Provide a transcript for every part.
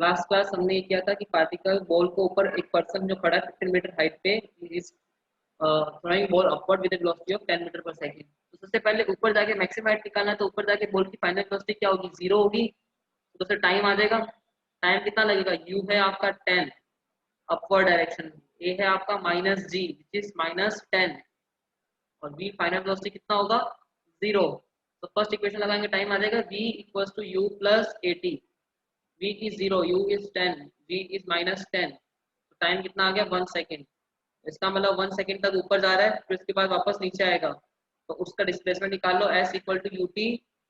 Last class हमने ये किया था कि पार्टिकल बॉल को ऊपर एक पर्सन जो खड़ा है 15 मीटर हाइट पे is throwing ball upward with velocity of 10 metre per second. तो सबसे पहले ऊपर जाके मैक्सिमम हाइट निकालना है, तो ऊपर जाके बॉल की फाइनल वेलोसिटी क्या होगी, 0 होगी। तो उससे टाइम आ जाएगा। टाइम कितना लगेगा, u है आपका 10 अपवर्ड डायरेक्शन, a है आपका -g विच इज -10 और v फाइनल वेलोसिटी कितना होगा 0। तो फर्स्ट इक्वेशन लगाएंगे, टाइम आ जाएगा v equals to u plus 80। v is 0, u is 10, v is -10। तो टाइम कितना आ गया 1 सेकेंड। इसका मतलब 1 सेकेंड तक ऊपर जा रहा है, फिर उसके बाद वापस नीचे आएगा। तो उसका डिस्प्लेसमेंट निकाल लो, s equal to u t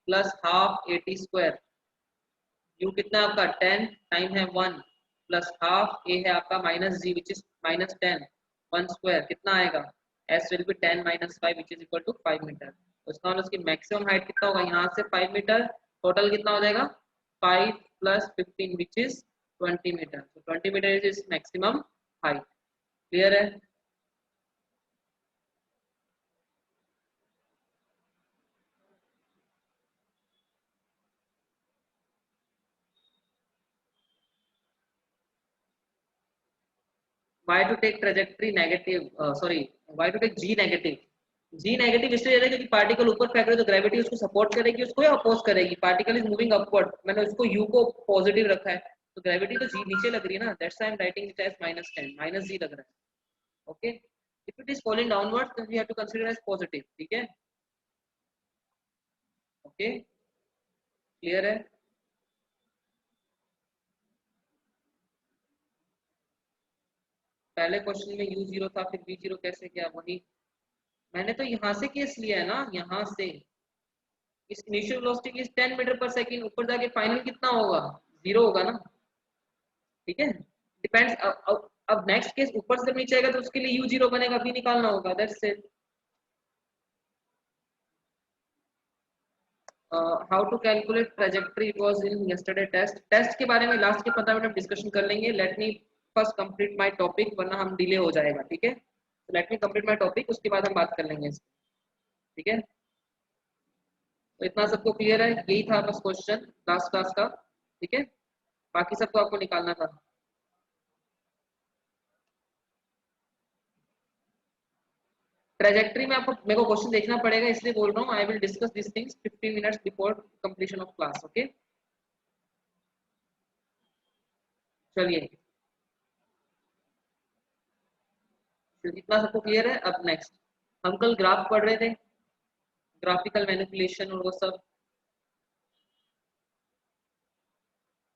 plus half 80 square. u कितना है आपका 10, टाइम है 1 प्लस हाफ a है आपका -g विच इज -10, 1 स्क्वायर कितना आएगा, s will be 10 - 5 which is equal to 5 meter. तो इसका मतलब उसकी मैक्सिमम हाइट कितना होगा, यहाँ से 5 मीटर, टोटल कितना हो जाएगा 5 + 15 विच इज 20 मीटर। तो 20 meter is is maximum height. Clear है। why to take trajectory negative, sorry, why to take g negative। G negative इसलिए है क्योंकि पार्टिकल ऊपर फेंक रहे तो ग्रेविटी उसको सपोर्ट करेगी, उसको या अपोज करेगी। पार्टिकल इज मूविंग अपवर्ड, मैंने उसको यू को पॉजिटिव रखा है, तो ग्रेविटी तो जी नीचे लग रही है ना, that's why I am writing it as -10, -g लग रहा है। Okay, if it is falling downwards then we have to consider as positive. ठीक है, ओके, क्लियर है। पहले क्वेश्चन में u0 था, फिर v0 कैसे गया, वही मैंने तो यहाँ से केस लिया है ना, यहाँ से इस initial velocity is 10 metre per second, ऊपर जाके फाइनल कितना होगा 0 होगा ना। ठीक है, डिपेंड्स। अब नेक्स्ट केस ऊपर से नीचे आएगा तो उसके लिए u0 बनेगा, v निकालना होगा, that's it. How to calculate trajectory, it was in yesterday test. Test के बारे में लास्ट के 15 मिनट डिस्कशन कर लेंगे। Let me first complete my topic, वरना हम डिले हो जाएगा। ठीक है, let me complete my topic, उसके बाद हम बात कर लेंगे। ठीक है, तो इतना सबको क्लियर है, यही था बस क्वेश्चन लास्ट क्लास का। ठीक है, बाकी सब तो आपको निकालना था। ट्रेजेक्टरी में आपको मेरे को क्वेश्चन देखना पड़ेगा, इसलिए बोल रहा हूँ I will discuss this things 15 minutes before completion of class. Okay, चलिए, इतना सबको क्लियर है। अब नेक्स्ट, हम कल ग्राफ पढ़ रहे थे, ग्राफिकल मैनिपुलेशन और वो सब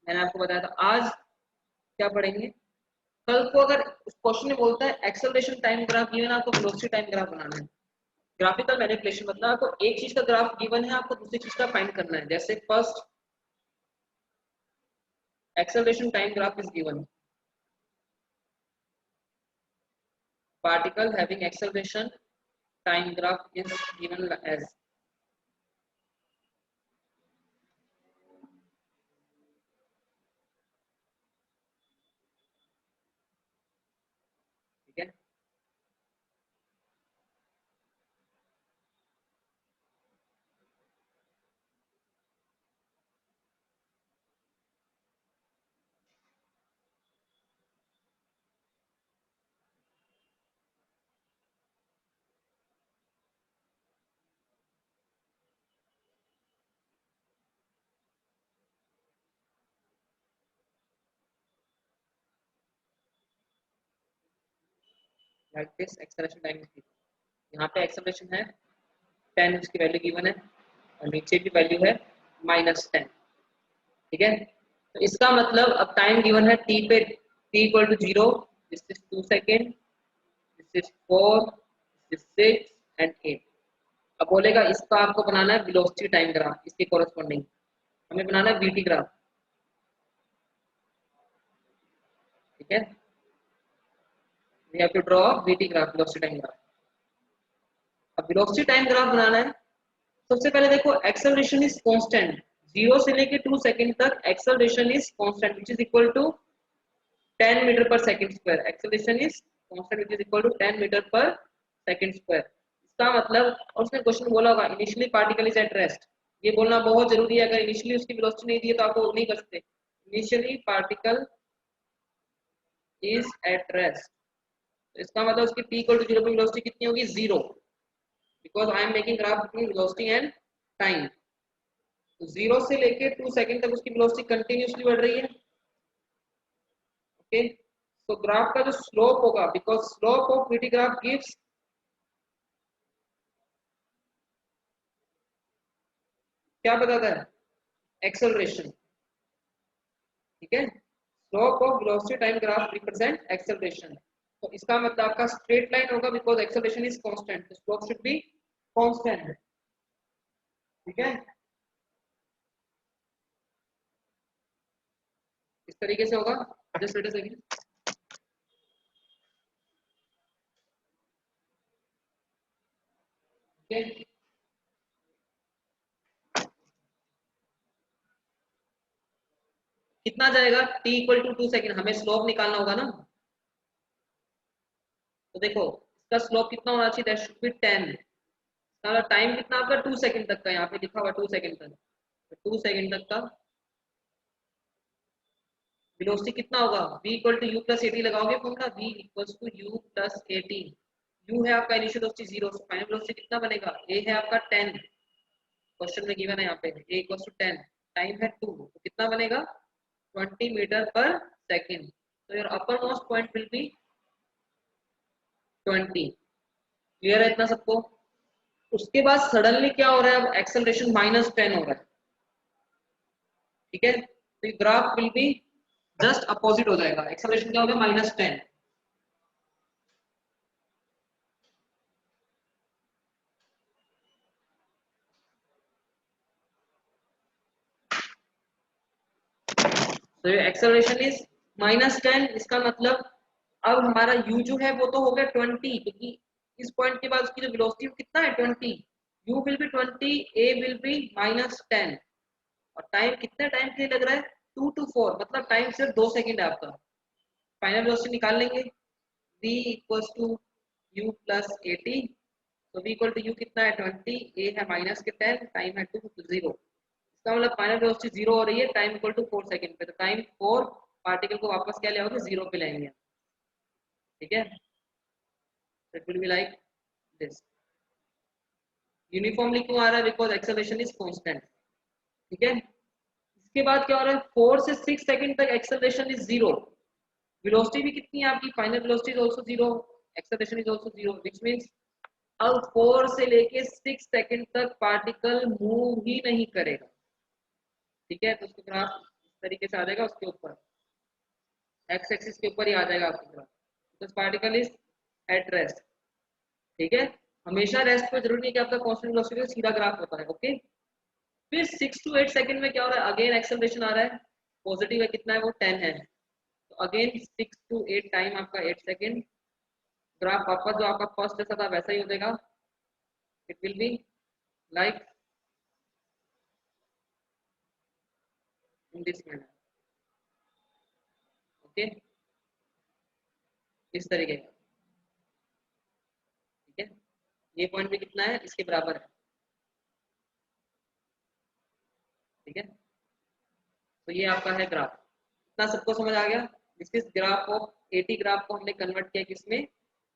मैंने आपको बताया था। आज क्या पढ़ेंगे, कल को अगर क्वेश्चन में बोलता है एक्सेलरेशन टाइम ग्राफ गिवन है, आपको वेलोसिटी टाइम ग्राफ बनाना है। ग्राफिकल मैनिपुलेशन मतलब आपको एक चीज का ग्राफ गिवन है, आपको दूसरी चीज का फाइंड करना है। जैसे first acceleration time graph is given, particle having acceleration time graph is given as, ठीक है। Like this acceleration time is given, यहाँ पे एक्सेलरेशन है 10, उसकी वैल्यू गिवन है, और नीचे की वैल्यू है -10। ठीक है, तो इसका मतलब अब टाइम गिवन है t पे, t equal to 0, this is 2 second, this is 4, this is 6 and 8। अब बोलेगा इसका आपको बनाना है वेलोसिटी टाइम ग्राफ, इसके कोरस्पॉन्डिंग हमें बनाना है वीटी ग्राफ। ठीक है, we have to draw VT graph, velocity time graph। अब velocity time graph बनाना है, सबसे पहले देखो acceleration is constant, 0 से लेके 2 सेकंड तक acceleration is constant which is equal to 10 metre per second square. acceleration is constant which is equal to 10 metre per second square. इसका मतलब, और उसने क्वेश्चन बोला होगा initially particle is at rest, ये बोलना बहुत जरूरी है। अगर इनिशियली उसकी वेलोसिटी नहीं दी है तो आपको नहीं कर सकते। Initially particle is at rest, इसका मतलब उसकी t इक्वल टू 0 पे वेलोसिटी कितनी होगी, 0, because I am making graph between velocity and time. तो 0 से लेके 2 सेकंड तक उसकी वेलोसिटी कंटिन्यूअसली बढ़ रही है। ओके, तो ग्राफ का जो स्लोप होगा, because slope of vt graph gives, क्या बताता है, एक्सेलरेशन। ठीक है, slope of velocity time graph represent acceleration. तो इसका मतलब आपका स्ट्रेट लाइन होगा, बिकॉज एक्सेलरेशन इज कांस्टेंट, तो स्लोप शुड बी कांस्टेंट। ठीक है, इस तरीके से होगा। Just wait a second. Okay, कितना जाएगा, t इक्वल टू 2 सेकंड, हमें स्लोप निकालना होगा ना। तो देखो इसका स्लोप कितना होना चाहिए, दैट शुड बी 10। टाइम कितना आपका 2 सेकंड तक का, यहाँ पे लिखा हुआ 2 सेकंड तक, तो 2 सेकंड तक का वेलोसिटी कितना होगा, v equal to u plus at लगाओगे formula, v equal to u plus at. u है आपका इनिशियल वेलोसिटी 0, तो फाइनल वेलोसिटी कितना बनेगा, a है आपका 10, क्वेश्चन में गिवन है यहाँ पे a इक्वल टू 10, टाइम है 2, तो कितना बनेगा 20 मीटर पर सेकंड। तो your upper most point will be 20। Clear है इतना सबको। उसके बाद सडनली क्या हो रहा है, अब एक्सेलरेशन -10 हो रहा है। ठीक है, तो graph will be just opposite हो जाएगा, एक्सेलरेशन क्या होगा, -10। तो एक्सेलरेशन इज -10, इसका मतलब अब हमारा u जो है वो तो हो गया 20, क्योंकि इस पॉइंट के बाद उसकी जो वेलोसिटी कितना है 20, u will be 20, a will be -10, और टाइम कितने टाइम के लिए लग रहा है, 2 to 4, मतलब टाइम सिर्फ 2 सेकंड है आपका। फाइनल वेलोसिटी निकाल लेंगे, v equals to u plus 80, तो v इक्वल टू u कितना है 20, a है -10, टाइम है 2 to 0, इसका मतलब फाइनल वेलोसिटी 0 हो रही है, टाइम इक्वल टू 4 सेकंड पे, तो टाइम 4, पार्टिकल को वापस क्या ले आओगे, 0 पे लाएंगे। ठीक है, it will be like this. Uniformly क्यों आ रहा है, बिकॉज एक्सेलरेशन इज कांस्टेंट। ठीक है, इसके बाद क्या हो रहा है, 4 से 6 सेकंड तक एक्सेलरेशन इज 0, वेलोसिटी भी कितनी है आपकी, final velocity is also 0, acceleration is also 0, which means अब 4 से लेके 6 सेकंड तक पार्टिकल मूव ही नहीं करेगा। ठीक है, तो उसका ग्राफ इस तरीके से आ जाएगा, उसके ऊपर एक्स एक्सिस के ऊपर ही आ जाएगा आपका graph, this particle is at rest. ठीक है, हमेशा रेस्ट पे जरूरी नहीं कि आपका कांस्टेंट वेलोसिटी का सीधा ग्राफ होता है। ओके, फिर 6 to 8 सेकंड में क्या हो रहा है, अगेन एक्सेलरेशन आ रहा है, पॉजिटिव है कितना है वो 10 है, तो अगेन 6 to 8 टाइम आपका 8 सेकंड, ग्राफ वापस जो आपका फर्स्ट जैसा था वैसा ही हो जाएगा, it will be like in this manner. Okay, इस तरीके का। ठीक है, ये पॉइंट भी कितना है, इसके बराबर है। ठीक है, तो ये आपका है ग्राफ, इतना सबको समझ आ गया। This is graph of eighty graph को हमने कन्वर्ट किया किसमें,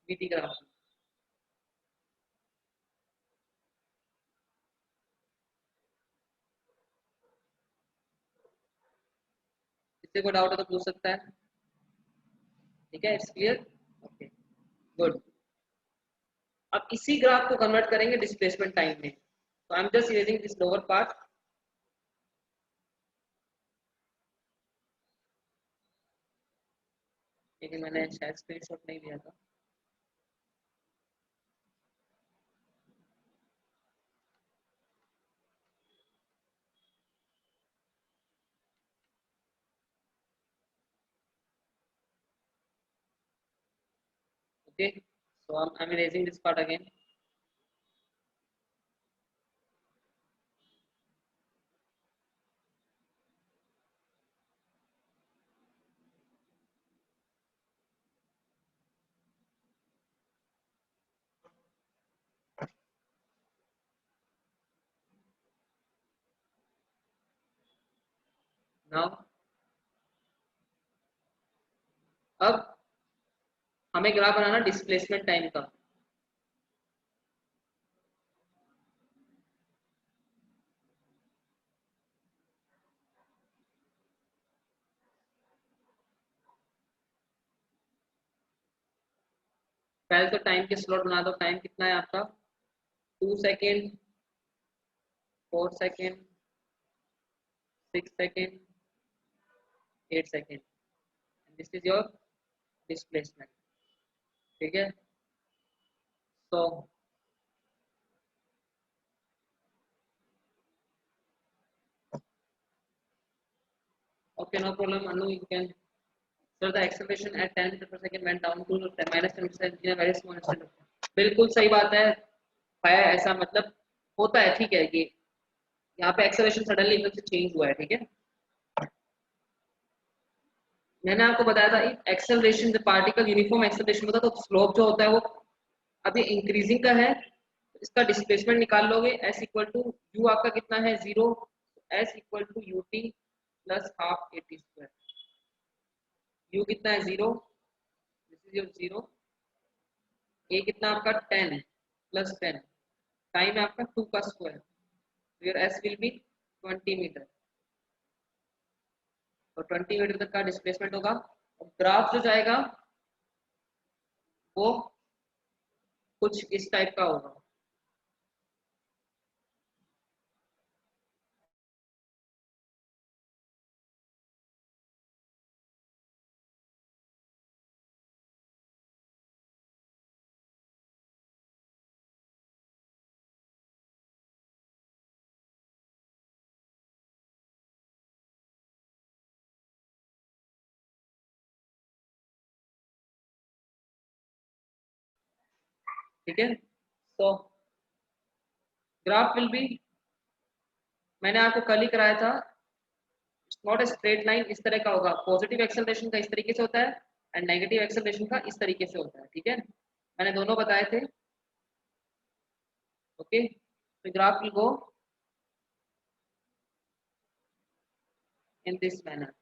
वीटी ग्राफ में। इससे कोई डाउट है तो पूछ सकता है। ठीक है, इट्स क्लियर। Okay, good. अब इसी ग्राफ को कन्वर्ट करेंगे डिस्प्लेसमेंट टाइम में, तो आई am just erasing this lower part. लेकिन मैंने शायद स्क्रीनशॉट नहीं लिया था। Okay, so I am erasing this part again. Now अब हमें ग्राफ बनाना डिस्प्लेसमेंट टाइम का। पहले तो टाइम के स्लॉट बना दो। टाइम कितना है आपका? 2 second, 4 second, 6 second, 8 second. This is your displacement. ठीक है, तो okay, no problem, Anu, you can. So the acceleration at 10 meter per second went down to minus 10% in a very small instant. बिल्कुल सही बात है। ऐसा मतलब होता है, ठीक है। ये यहाँ पे एक्सेलरेशन सडनली एकदम से चेंज हुआ है, ठीक है। मैंने आपको बताया था एक्सेलरेशन जब पार्टिकल यूनिफॉर्म एक्सेलरेशन होता है तो स्लोप जो होता है वो अभी इंक्रीजिंग का है। इसका डिस्प्लेसमेंट निकाल लोगे, एस इक्वल टू यू आपका कितना है 0, s equal to u t plus half a t square. U कितना है 0, दिस इज योर 0। ए कितना आपका 10 प्लस 10, टाइम है आपका 2 का square, your s will be 20 metre. और 20 मीटर तक का डिस्प्लेसमेंट होगा। ग्राफ जो जाएगा वो कुछ इस टाइप का होगा। ठीक है, तो ग्राफ विल बी, मैंने आपको कल ही कराया था, नॉट ए स्ट्रेट लाइन, इस तरह का होगा। पॉजिटिव एक्सेलरेशन का इस तरीके से होता है एंड नेगेटिव एक्सेलरेशन का इस तरीके से होता है, ठीक है। मैंने दोनों बताए थे। ओके, तो graph will go in this manner.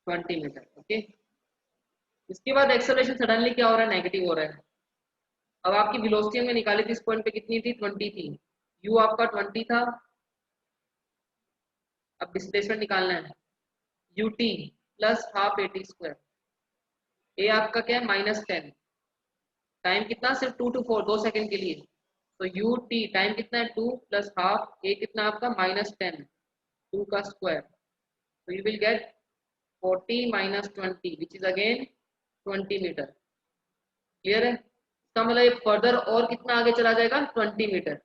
Twenty meter, okay. इसके बाद एक्सेलरेशन सडनली क्या हो रहा है, नेगेटिव हो रहा है। अब आपकी वेलोसिटी हमने निकाली थी इस पॉइंट पे, कितनी थी 20 थी। यू आपका 20 था। अब डिस्प्लेसमेंट निकालना है, u t plus half a t square. A आपका क्या है -10, टाइम कितना सिर्फ 2 to 4, 2 सेकंड के लिए। तो यू टी टाइम कितना है 2 प्लस हाफ, ए कितना आपका -10, 2 का स्क्वायर। तो you will get 40 minus 20 which is again 20 meter. Clear है? इसका मतलब ये फर्दर और कितना आगे चला जाएगा, 20 मीटर।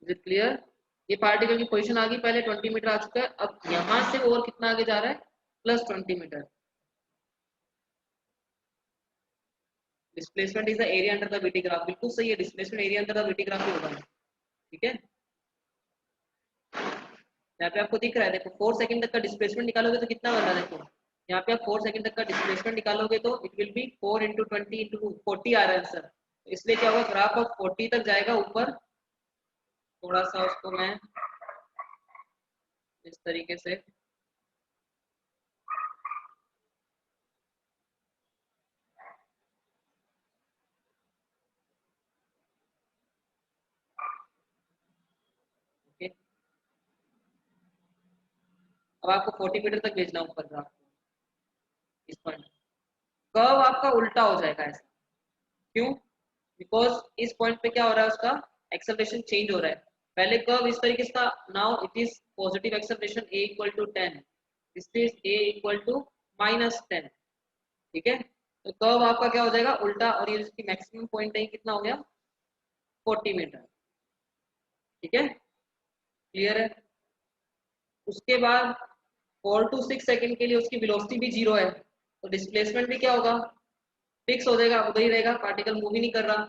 Is it clear? ये पार्टिकल की पोजीशन आ गई, पहले 20 मीटर आ चुका है, अब यहां से और कितना आगे जा रहा है, +20 metre. Displacement is the area under the VT graph, बिल्कुल सही है, displacement area under the VT graph ही होगा। ठीक है, यहाँ पे आपको दिख रहा है, देखो 4 सेकंड तक का डिस्प्लेसमेंट निकालोगे तो कितना बन रहा है, देखो यहाँ पे आप 4 सेकंड तक का डिस्प्लेसमेंट निकालोगे तो it will B 4 into 20 into 40 आ रहा है आंसर। इसलिए क्या होगा, ग्राफ अब 40 तक जाएगा ऊपर। थोड़ा सा उसको मैं इस तरीके से, ओके। अब आपको 40 मीटर तक भेजना ऊपर ग्राफ, इस पॉइंट कर्व आपका उल्टा हो जाएगा ऐसा। क्यों? बिकॉज इस पॉइंट पे क्या हो रहा है, उसका एक्सेलरेशन चेंज हो रहा है। पहले कर्व इस तरीके से था, now it is positive acceleration a equal to 10, this is a equal to -10। ठीक है, तो कर्व आपका क्या हो जाएगा, उल्टा, और ये इसकी मैक्सिमम पॉइंट है कितना हो गया, 40 मीटर। ठीक है, क्लियर है? उसके बाद 4 to 6 सेकंड के लिए उसकी वेलोसिटी भी 0 है, तो डिस्प्लेसमेंट भी क्या होगा, फिक्स हो जाएगा, उधर ही रहेगा, पार्टिकल मूव ही नहीं कर रहा।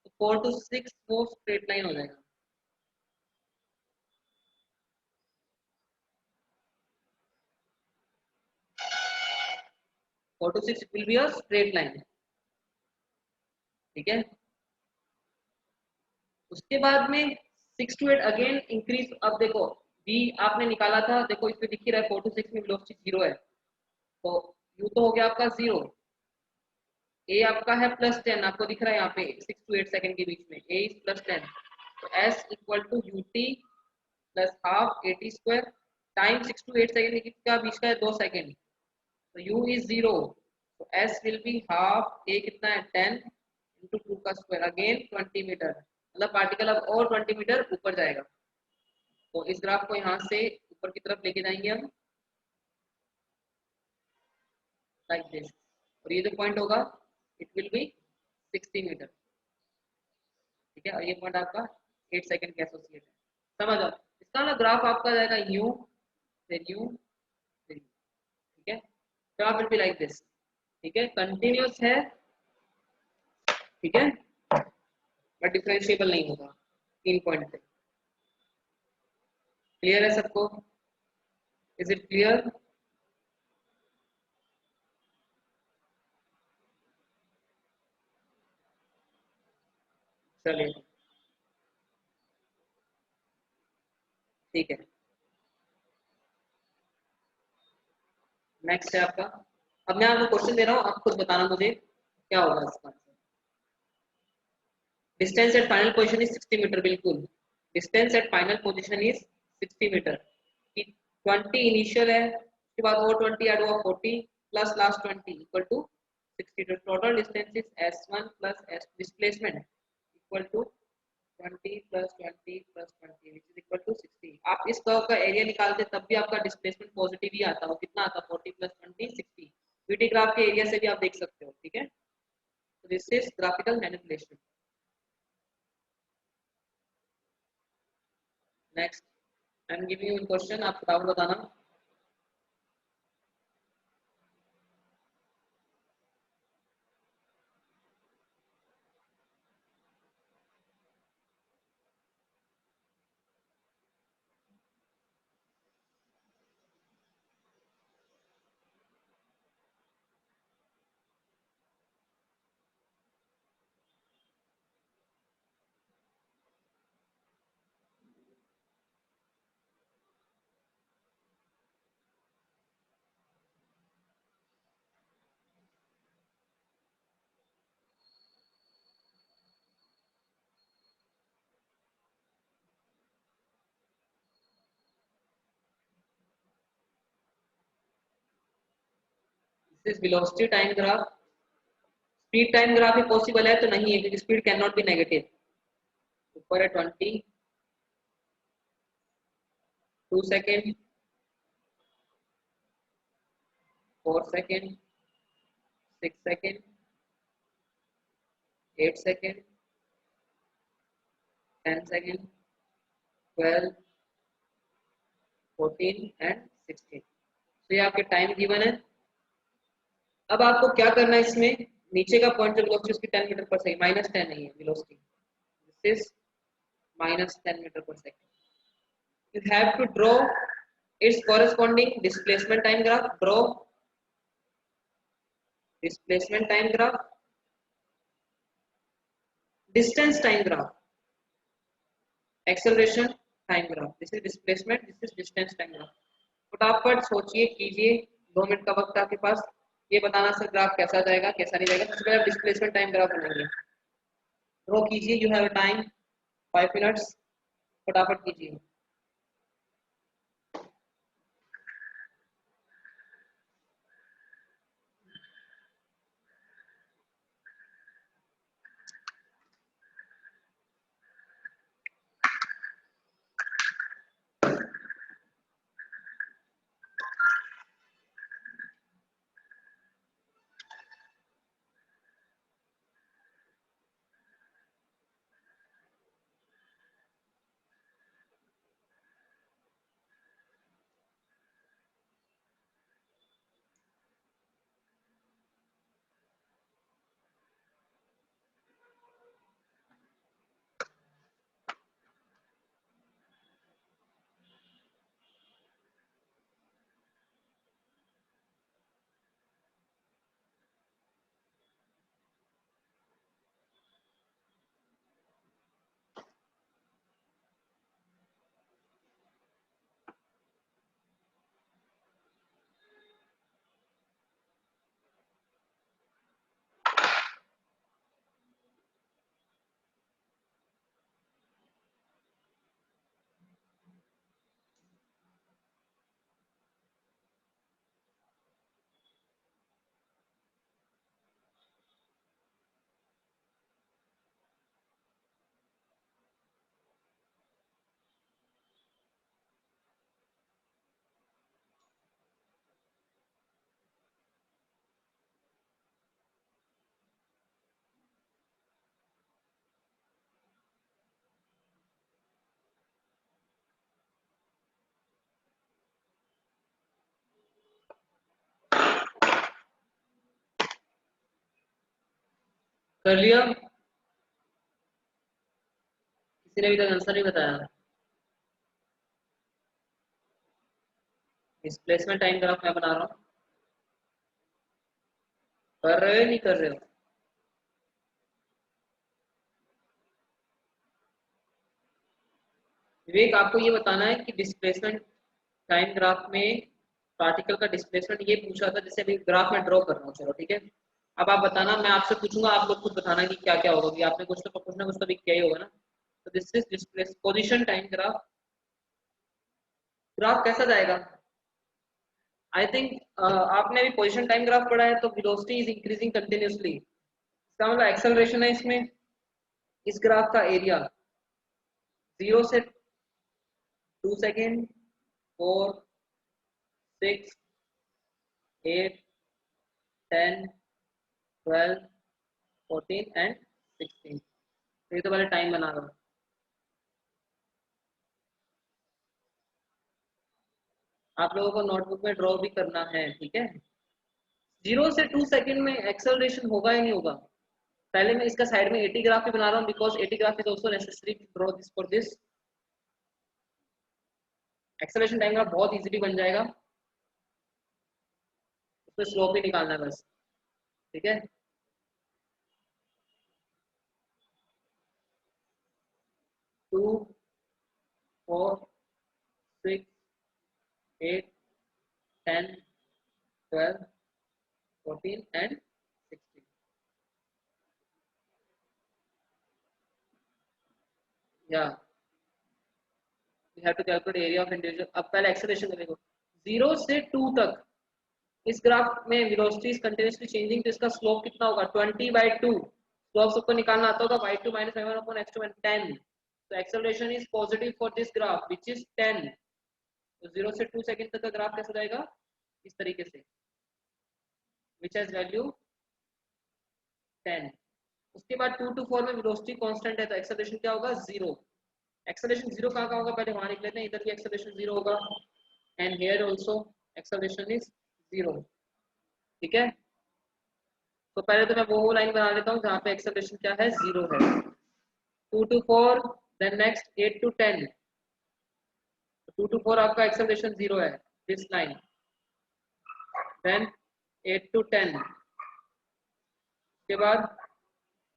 तो 4 to 6 वो स्ट्रेट लाइन हो जाएगा। 4 to 6 will be a straight line, ठीक है। उसके बाद में 6 to 8 अगेन इंक्रीज। अब देखो v आपने निकाला था, देखो इसमें दिख ही रहा है 4 to 6 में वेलोसिटी 0 है, तो u तो हो गया आपका 0, a आपका है +10, आपको दिख रहा है यहाँ पे 6 to 8 सेकंड के बीच में a इज +10, तो s equal to ut plus half at square time 6 to 8 सेकंड का बीच का है 2 सेकंड, तो u इज 0, तो s will be half, a कितना है 10 इंटू 2 का स्क्वायर अगेन 20 मीटर, मतलब पार्टिकल अब और 20 मीटर ऊपर जाएगा। तो इस ग्राफ को यहाँ से ऊपर की तरफ लेके जाएंगे हम लाइक दिस, और ये जो पॉइंट होगा इट विल बी 60 मीटर, ठीक है, और ये पॉइंट आपका 8 सेकंड के एसोसिएट है, समझ आओ। इसका मतलब ग्राफ आपका जाएगा यू फिर यू फिर, ठीक है, graph will be like this, ठीक है, कंटिन्यूअस है, ठीक है, बट डिफरेंशिएबल नहीं होगा 3 पॉइंट पे। क्लियर है सबको? Is it clear? चलिए ठीक है, नेक्स्ट है आपका। अब मैं आपको क्वेश्चन दे रहा हूँ, आप खुद बताना मुझे क्या होगा इसका। Distance at final position is 60 metre, बिल्कुल distance at final position is 60 metre. 20 initial है, उसके बाद और 20 ऐड हुआ 40 प्लस लास्ट 20 इक्वल टू 60, तो total distance is s1 plus s displacement equal to 20 plus 20 plus 20 which is equal to 60। आप इस curve का एरिया निकालते तब भी आपका डिस्प्लेसमेंट पॉजिटिव ही आता, वो कितना आता 40 प्लस 20 60। वीटी ग्राफ के एरिया से भी आप देख सकते हो, ठीक है, तो this is graphical manipulation. Next I am giving you question, आप फटाफट बताना। This is velocity time graph. Speed time graph he possible है तो नहीं है, क्योंकि speed can not be negative. ऊपर है 20, 2 second, 4 second, 6 second, 8 second, 10 second, 12, 14 and 16। तो ये आपके टाइम गिवन है। अब आपको क्या करना है, इसमें नीचे का पॉइंट जो वेलोसिटी उसकी 10 मीटर पर सेकंड, -10 नहीं है velocity, this is -10 metre per second. You have to draw its corresponding displacement time graph, draw displacement time graph, distance time graph, acceleration time graph, this is displacement, this is distance time graph. फटाफट सोचिए कीजिए, 2 minute का वक्त आपके पास, ये बताना sir graph कैसा जाएगा कैसा नहीं जाएगा। सबसे पहले आप डिस्प्लेसमेंट टाइम ग्राफ बनाएंगे, ड्रॉ कीजिए, यू हैव टाइम 5 मिनट्स, फटाफट कीजिए। कर लिया? किसी ने अभी तक आंसर नहीं बताया? डिस्प्लेसमेंट टाइम ग्राफ मैं बना रहा हूँ। कर रहे हो नहीं कर रहे हो? विवेक, आपको ये बताना है कि डिस्प्लेसमेंट टाइम ग्राफ में पार्टिकल का डिस्प्लेसमेंट ये पूछा था, जैसे अभी ग्राफ में ड्रॉ कर रहा हूँ, चलो ठीक है। अब आप बताना, मैं आपसे पूछूंगा, आप लोग खुद बताना कि क्या क्या होगा, कि आपने कुछ ना कुछ तो भी किया ही होगा ना। तो this is displace position time graph. Graph कैसा जाएगा? आई थिंक आपने अभी पोजीशन टाइम ग्राफ पढ़ा है, तो वेलोसिटी इज इंक्रीजिंग कंटिन्यूअसली, इसका मतलब एक्सेलरेशन है इसमें। इस ग्राफ का एरिया 0 से 2 सेकेंड, 4, 6, 8, 10, 12, 14 एंड 16। ये तो पहले टाइम बना रहा हूँ। आप लोगों को नोटबुक में ड्रॉ भी करना है, ठीक है। 0 से 2 सेकेंड में एक्सेलरेशन होगा या नहीं होगा? पहले मैं इसका साइड में 80 ग्राफ भी बना रहा हूँ, because 80 graph is also necessary to draw this for this. Acceleration time graph बहुत इजीली बन जाएगा, उसमें स्लोप ही निकालना है बस, ठीक है। 2, 4, 6, 8, 10, 12, 14 एंड 16। या we have to calculate area of individual. अब पहले एक्सेलरेशन देखो, 0 से 2 तक इस ग्राफ में वेलोसिटी इज कंटिन्यूअसली चेंजिंग, तो इसका स्लोप कितना होगा? 20/2। स्लोप सबको निकालना आता होगा, y2 - y1 upon x2 and 10। तो acceleration is positive for this graph which is 10। तो 0 से 2 सेकेंड तक का ग्राफ कैसा जाएगा? इस तरीके से, विच हैज वैल्यू 10। उसके बाद 2 to 4 में वेलोसिटी कांस्टेंट है, तो एक्सेलरेशन क्या होगा? 0। एक्सेलरेशन 0 कहाँ होगा? पहले वहां लिख लेते हैं, इधर भी एक्सेलरेशन 0 होगा, and here also acceleration is 0, ठीक है। तो पहले तो मैं वो लाइन बना लेता हूँ जहाँ पे एक्सेलरेशन क्या है? 0 है। 2 to 4, then next 8 to 10। 2 to 4 आपका एक्सेलरेशन 0 है, दिस लाइन। देन 8 to 10, उसके बाद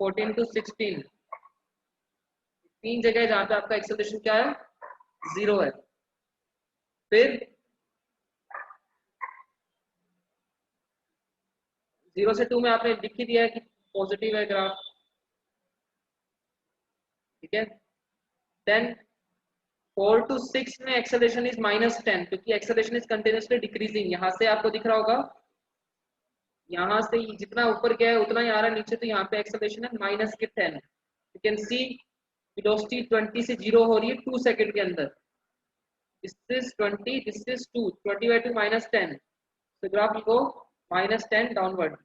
14 to 16। तीन जगह जहाँ पे आपका एक्सेलरेशन क्या है? 0 है। फिर 0 से 2 में आपने लिख ही दिया है कि पॉजिटिव है ग्राफ, ठीक है। देन 4 to 6 में एक्सेलरेशन इज -10, क्योंकि एक्सेलरेशन इज कंटिन्यूअसली डिक्रीजिंग। यहाँ से आपको दिख रहा होगा, यहाँ से जितना ऊपर गया है उतना ही आ रहा है नीचे, तो यहाँ पे एक्सेलरेशन है -10। यू कैन सी वेलोसिटी 20 से 0 हो रही है 2 सेकंड के अंदर। This is 20, this is 2, 20/2 -10, so graph will go -10 downward।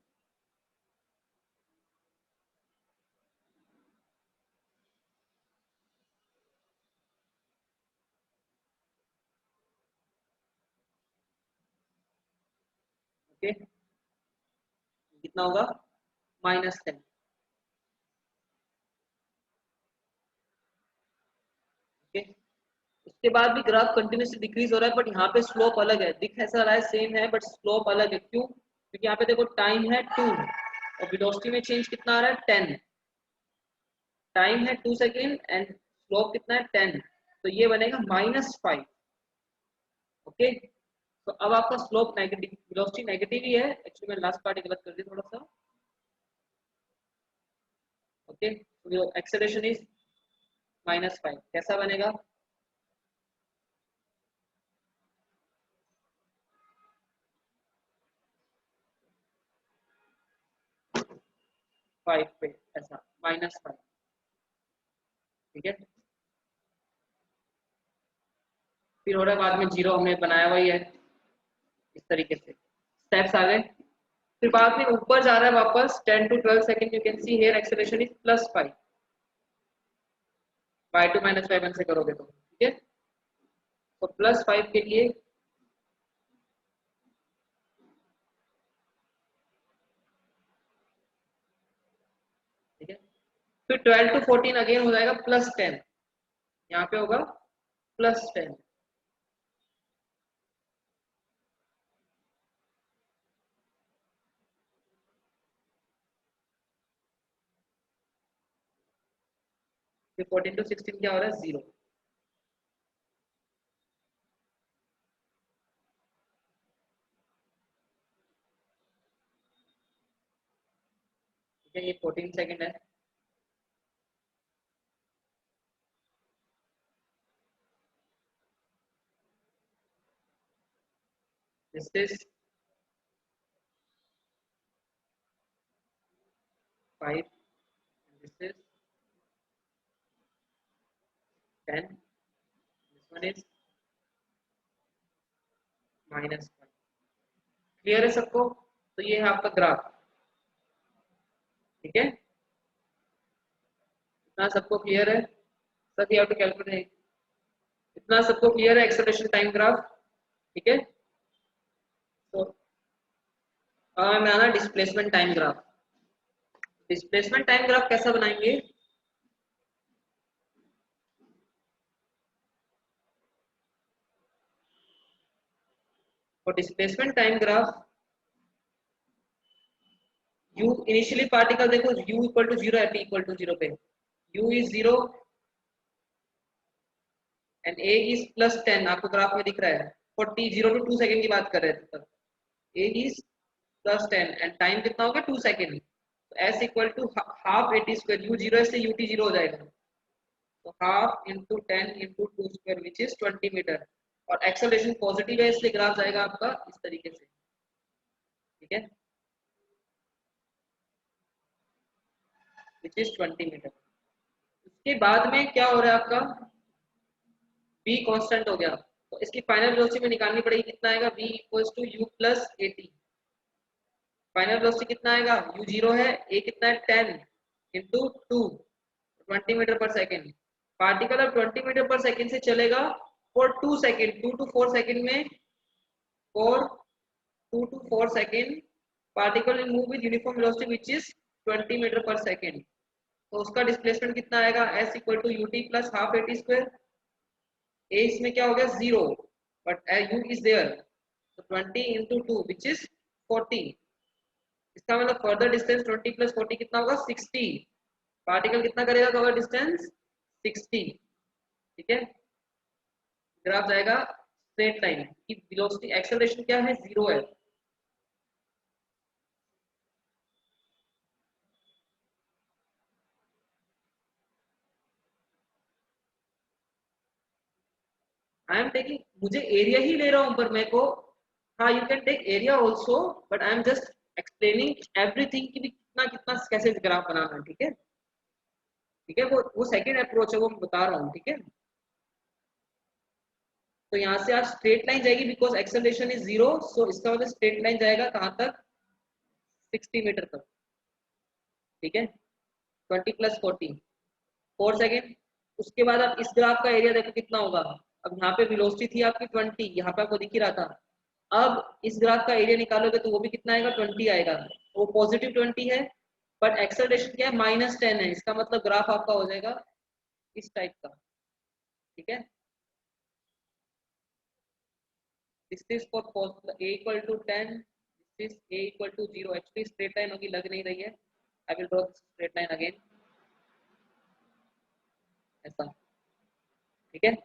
Okay, कितना होगा? -10, ओके। उसके बाद भी ग्राफ कंटिन्यूसली डिक्रीज हो रहा है, बट यहाँ पे स्लोप अलग है, दिख ऐसा रहा है सेम है, बट स्लोप अलग है। क्यों? क्योंकि यहाँ पे देखो टाइम है 2 और वेलोसिटी में चेंज कितना आ रहा है? 10। टाइम है 2 सेकेंड एंड स्लोप कितना है? 10। तो ये बनेगा -5, ओके। तो अब आपका स्लोप नेगेटिव, वेलोसिटी नेगेटिव ही है। एक्चुअली मैं लास्ट पार्ट गलत कर दिया थोड़ा सा, ओके। तो एक्सेलरेशन इज -5। कैसा बनेगा? फाइव पे, ऐसा -5, ठीक है। फिर हो रहा है बाद में 0, हमने बनाया हुआ ही है इस तरीके से, स्टेप्स आ गए। फिर बाद में ऊपर जा रहा है वापस 10 to 12 second. You can see here acceleration is +5, y2 - y1 से करोगे तो, ठीक है। तो +5 के लिए फिर 12 to 14 अगेन हो जाएगा +10, यहाँ पे होगा +10। फिर 14 to 16 क्या हो रहा है 0। ठीक है, ये 14 सेकंड है। This is 5, this is 10, this one is -1। Clear है सबको? तो ये है आपका ग्राफ। ठीक है, इतना सबको क्लियर है? Sir you have to calculate, इतना सबको क्लियर है एक्सेलरेशन टाइम ग्राफ? ठीक है, तो अब हमें आना displacement time graph. Displacement time graph कैसा बनाएंगे? और displacement time graph u initially particle देखो u इक्वल टू 0 है, t इक्वल टू 0 पे u is 0 and a is +10, आपको ग्राफ में दिख रहा है। फॉर t 0 to 2 सेकंड की बात कर रहे थे तब। a इज +10 एंड टाइम कितना हो गया 2 सेकंड। तो s equal to half at square, u 0 है इसलिए ut 0 हो जाएगा। तो half into 10 into 2 square which is 20 metre. और एक्सेलरेशन पॉजिटिव है इसलिए ग्राफ जाएगा आपका इस तरीके से। ठीक है, विच इज 20 मीटर। उसके बाद में क्या हो रहा है आपका, v कांस्टेंट हो गया, तो इसकी फाइनल वेलोसिटी में निकालनी पड़ेगी, कितना आएगा v equals to u plus at। Final velocity कितना आएगा, u 0 है, a कितना है 10 into 2, 20 metre per second. Particle अब 20 मीटर पर सेकेंड से चलेगा फॉर 2 सेकेंड, 2 to 4 सेकेंड में, for 2 to 4 second particle will move with uniform velocity which is 20 metre per second. तो उसका डिस्प्लेसमेंट कितना आएगा, s equal to ut plus half at square. a इसमें क्या हो गया 0 बट u इज देयर, तो 20 इंटू 2 विच इज 40। इसका मतलब फर्दर डिस्टेंस 20 प्लस 40 कितना होगा 60। पार्टिकल कितना करेगा कवर डिस्टेंस 60। ठीक है, ग्राफ जाएगा स्ट्रेट लाइन की वेलोसिटी, एक्सेलरेशन क्या है 0 है। आई एम टेकिंग, मुझे एरिया ही ले रहा हूं पर मेरे को, हाँ you can take area also but I am just explaining everything कि कितना कितना कैसे ग्राफ बनाना है। ठीक है, ठीक है, वो सेकेंड अप्रोच है, वो मैं बता रहा हूँ। ठीक है, तो यहाँ से आज स्ट्रेट लाइन जाएगी बिकॉज एक्सेलरेशन इज 0, सो इसका मतलब स्ट्रेट लाइन जाएगा कहाँ तक 60 मीटर तक। ठीक है, 20 प्लस 40 4 सेकेंड। उसके बाद आप इस ग्राफ का एरिया देखो कितना होगा। अब यहाँ पे वेलोसिटी थी आपकी 20, यहाँ पे आपको दिख ही रहा था। अब इस ग्राफ का एरिया निकालोगे तो वो भी कितना आएगा 20 आएगा, वो पॉजिटिव 20 है बट एक्सेलरेशन क्या है -10 है। इसका मतलब ग्राफ आपका हो जाएगा इस टाइप का। ठीक है, this is for a equal to 10, this is a equal to 0। Actually straight line होगी, लग नहीं रही है। I will draw straight line again, ऐसा। ठीक है,